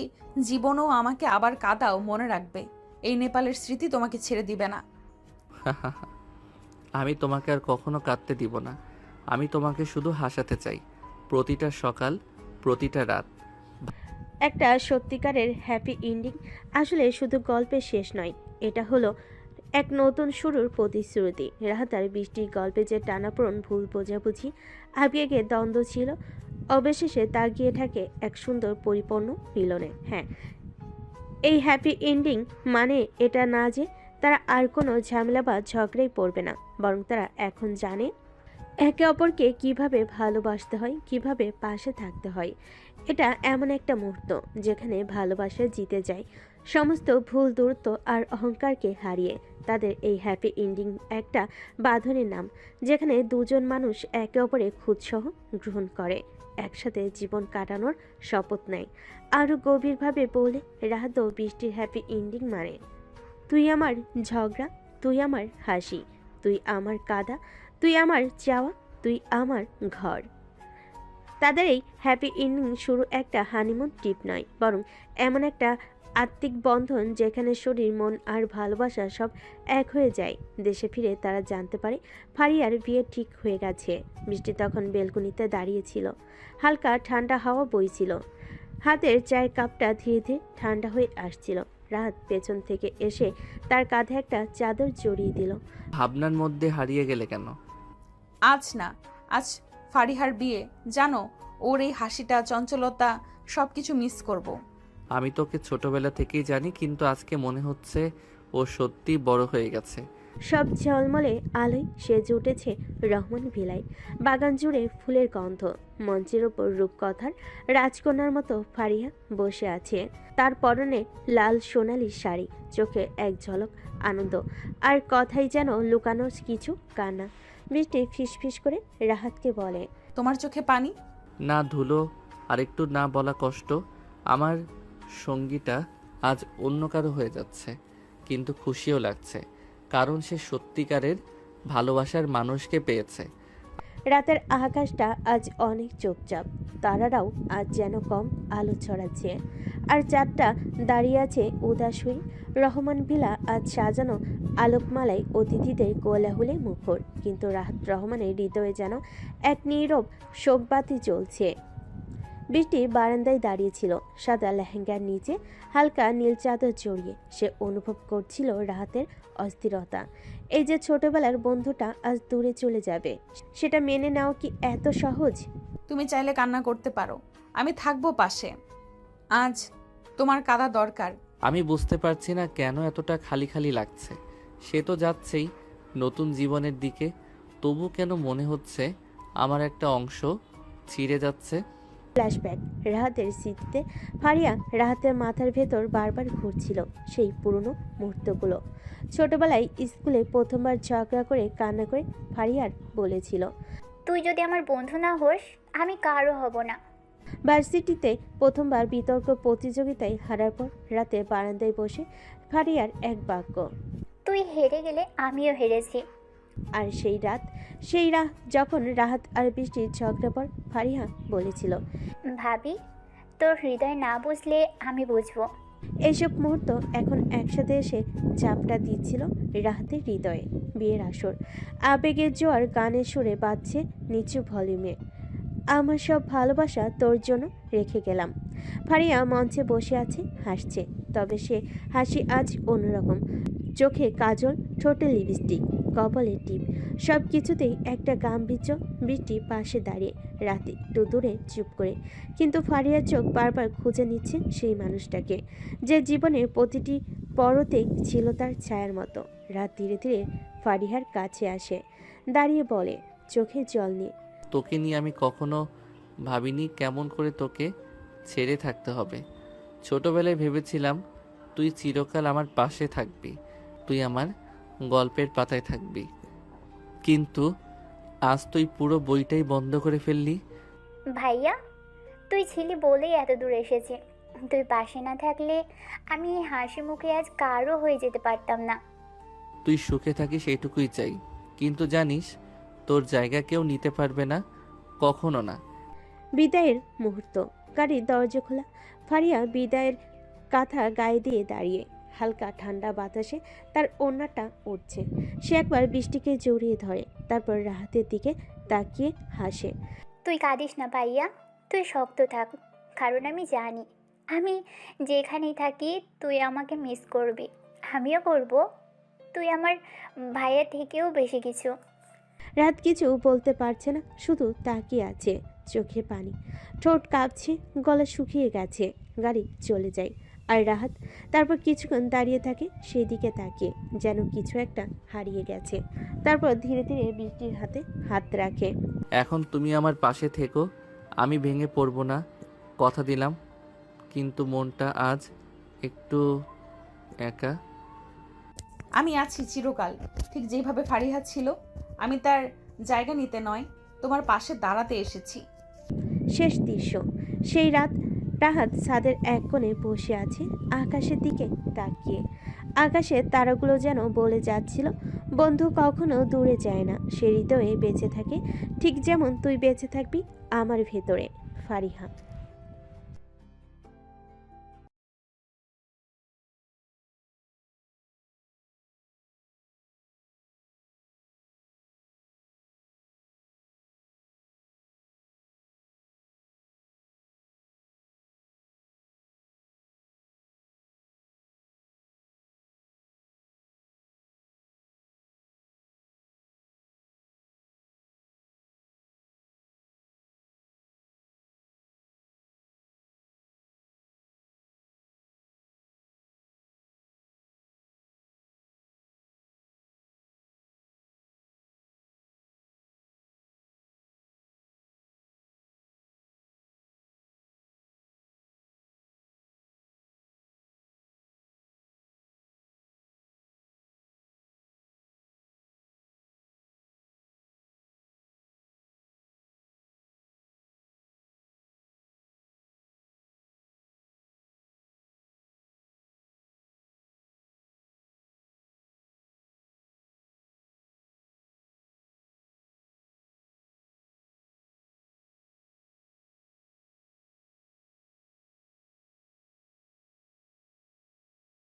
জীবনেও আমাকে আবার কাঁদাও, মনে রাখবে এই নেপালের স্মৃতি তোমাকে ছেড়ে দিবে না। আমি তোমাকে আর কখনো কাঁদতে দিব না। আমি তোমাকে শুধু হাসাতে চাই, প্রতিটা সকাল, প্রতিটা রাত। একটা সত্যিকারের হ্যাপি এন্ডিং আসলে শুধু গল্পের শেষ নয়, এটা হলো এক নতুন শুরুর প্রতিশ্রুতি। রাহাত আর বৃষ্টির গল্পে যে টানাপোড়েন, ভুল বোঝাবুঝি, আবেগে দ্বন্দ্ব ছিল, অবশেষে তা গিয়ে থাকে এক সুন্দর পরিপূর্ণ মিলনে। হ্যাঁ, এই হ্যাপি এন্ডিং মানে এটা না যে তারা আর কোনো ঝামেলা বা ঝগড়ায় পড়বে না, বরং তারা এখন জানে একে অপরকে কিভাবে ভালোবাসতে হয়, কিভাবে পাশে থাকতে হয়। এটা এমন একটা মুহূর্ত যেখানে ভালোবাসা জিতে যায় সমস্ত ভুল দূরত্ব আর অহংকারকে হারিয়ে। তাদের এই হ্যাপি এন্ডিং একটা বাঁধনের নাম, যেখানে দুজন মানুষ একে অপরের খুঁতসহ গ্রহণ করে, একসাথে জীবন কাটানোর শপথ নেয়। আরও গভীরভাবে বলে রাহাত ও বৃষ্টির হ্যাপি এন্ডিং মানে তুই আমার ঝগড়া, তুই আমার হাসি, তুই আমার কাঁদা, তুই আমার চাওয়া, তুই আমার ঘর। তাদের এই হ্যাপি এন্ডিং শুরু একটা হানিমুন ট্রিপ নয়, বরং এমন একটা আত্মিক বন্ধন যেখানে শরীর, মন আর ভালোবাসা সব এক হয়ে যায়। দেশে ফিরে তারা জানতে পারে ফারিয়ার বিয়ে ঠিক হয়ে গেছে। বৃষ্টি তখন বেলকনিতে দাঁড়িয়েছিল। হালকা ঠান্ডা হাওয়া বইছিল। হাতের চায়ের কাপটা ধীরে ধীরে ঠান্ডা হয়ে আসছিল। রাত পেছন থেকে এসে তার কাঁধে একটা চাদর জড়িয়ে দিল। ভাবনার মধ্যে হারিয়ে গেলে কেন? আজ না, আজ ফারিহার বিয়ে। জানো, ওর এই হাসিটা, চঞ্চলতা সব কিছু মিস করব। আমি তোকে ছোটবেলা থেকেই জানি, কিন্তু আজকে মনে হচ্ছে ও সত্যি বড় হয়ে গেছে। সব ঝলমলে আলোয় সেজে উঠেছে রহমান ভিলায়। বাগান জুড়ে ফুলের গন্ধ। মঞ্চের ওপর রূপকথার রাজকন্যার মতো ফারিয়া বসে আছে। তার পরনে লাল সোনালি শাড়ি, চোখে এক ঝলক আনন্দ, আর কথাই যেন লুকানো কিছু কান্না। বৃষ্টি ফিসফিস করে রাহাতকে বলে, তোমার চোখে পানি? না ধুলো, আর একটু না বলা কষ্ট। আমার সঙ্গীটা আজ অন্য কারো হয়ে যাচ্ছে, কিন্তু খুশিও লাগছে, কারণ সে সত্যিকারের ভালোবাসার মানুষকে পেয়েছে। রাতের আকাশটা আজ অনেক চুপচাপ। তারারাও আজ যেন কম আলো ছড়াচ্ছে, আর চাঁদটা দাঁড়িয়ে আছে উদাস হয়ে। রহমান ভিলা আজ সাজানো আলোকমালায় অতিথিদের কোলাহলে মুখর, কিন্তু রাহাত রহমানের হৃদয়ে যেন এক নীরব শোকবাতি জ্বলছে। বৃষ্টি বারান্দায় দাঁড়িয়েছিল, সাদা লেহেঙ্গার নিচে হালকা নীল চাদর জড়িয়ে। সে অনুভব করছিল রাহাতের অস্থিরতা। এই যে ছোটবেলার বন্ধুটা আজ দূরে চলে যাবে, সেটা মেনে নেওয়া কি এত সহজ? তুমি চাইলে কান্না করতে পারো, আমি থাকবো পাশে। আজ তোমার কাঁদা দরকার। আমি বুঝতে পারছি না কেন এতটা খালি খালি লাগছে। সে তো যাচ্ছেই নতুন জীবনের দিকে, তবু কেন মনে হচ্ছে আমার একটা অংশ ছিঁড়ে যাচ্ছে। ফ্ল্যাশব্যাক। রাহাতের স্মৃতিতে ফারিয়া রাহাতের মাথার ভেতর বারবার ঘুরছিল সেই পুরনো মুহূর্তগুলো। ছোটবেলায় স্কুলে প্রথমবার ঝগড়া করে কান্না করে ফারিয়ার বলেছিল, তুই যদি আমার বন্ধু না হোস, আমি কারো হব না। ভার্সিটিতে প্রথমবার বিতর্ক প্রতিযোগিতায় হারার পর রাতে বারান্দায় বসে ফারিয়ার এক বাক্য, তুই হেরে গেলে আমিও হেরেছি। আর সেই রাত যখন রাহাত আর বৃষ্টির ঝগড়া পর ফারিয়া বলেছিল, ভাবি, তোর হৃদয় না বুঝলে আমি বুঝবো। এইসব মুহূর্ত এখন একসাথে এসে চাপটা দিচ্ছিল রাহাতের হৃদয়ে। বিয়ের আসর, আবেগের জোয়ার গানের সুরে বাজছে নিচু ভলিউমে। আমার সব ভালোবাসা তোর জন্য রেখে গেলাম। ফারিয়া মঞ্চে বসে আছে, হাসছে, তবে সে হাসি আজ অন্যরকম। চোখে কাজল, ঠোঁটে লিপস্টিক, কপালে টিপ, সব কিছুতেই একটা গাম্ভীর্য। বৃষ্টি পাশে দাঁড়িয়ে, রাতে একটু দূরে চুপ করে, কিন্তু ফারিয়ার চোখ বারবার খুঁজে নিচ্ছে সেই মানুষটাকে, যে জীবনের প্রতিটি পরতেই ছিল তার ছায়ার মতো। রাত ধীরে ধীরে ফারিয়ার কাছে আসে, দাঁড়িয়ে বলে, চোখে জল নিয়ে, তোকে নিয়ে আমি কখনো ভাবিনি কেমন করে তোকে ছেড়ে থাকতে হবে। ছোটবেলায় ভেবেছিলাম তুই চিরকাল আমার পাশে থাকবি, তুই আমার গল্পের পাতায় থাকবি, কিন্তু আজ তুই পুরো বইটাই বন্ধ করে ফেললি। ভাইয়া, তুই ছিলি বলেই এত দূর এসেছি। তুই পাশে না থাকলে আমি হাসি মুখে আজ কারো হয়ে যেতে পারতাম না। তুই সুখে থাকিস এইটুকুই চাই, কিন্তু জানিস তোর জায়গা কেউ নিতে পারবে না, কখনো না। বিদায়ের মুহূর্ত। গাড়ির দরজা খোলা। ফারিয়া বিদায়ের কাঁথা গায়ে দিয়ে দাঁড়িয়ে। হালকা ঠান্ডা বাতাসে তার ওড়নাটা উঠছে। সে একবার বৃষ্টিকে জড়িয়ে ধরে, তারপর রাহাতের দিকে তাকিয়ে হাসে। তুই কাঁদিস না ভাইয়া, তুই শক্ত থাক, কারণ আমি জানি আমি যেখানেই থাকি তুই আমাকে মিস করবি। আমিও করব। তুই আমার ভাইয়ের থেকেও বেশি কিছু। রাত কিছু বলতে পারছে না, শুধু তাকিয়ে আছে, চোখে পানি, ঠোঁট কাঁপছে, গলা শুকিয়ে গেছে। গাড়ি চলে যায়। আর রাহাত তারপর কিছুক্ষণ দাঁড়িয়ে থাকে সেদিকে তাকিয়ে, যেন কিছু একটা হারিয়ে গেছে। তারপর ধীরে ধীরে বৃষ্টির হাতে হাত রাখে। এখন তুমি আমার পাশে থেকো, আমি ভেঙে পড়বো না, কথা দিলাম। কিন্তু মনটা আজ একটু একা। আমি আছি চিরকাল, ঠিক যেভাবে ফারিহা ছিল। আমি তার জায়গা নিতে নয়, তোমার পাশে দাঁড়াতে এসেছি। শেষ দৃশ্য। সেই রাত রাহাত ছাদের এক কোণে বসে আছে আকাশের দিকে তাকিয়ে। আকাশের তারাগুলো যেন বলে যাচ্ছিল, বন্ধু কখনো দূরে যায় না, সে হৃদয়ে বেঁচে থাকে, ঠিক যেমন তুই বেঁচে থাকবি আমার ভেতরে, ফারিহা।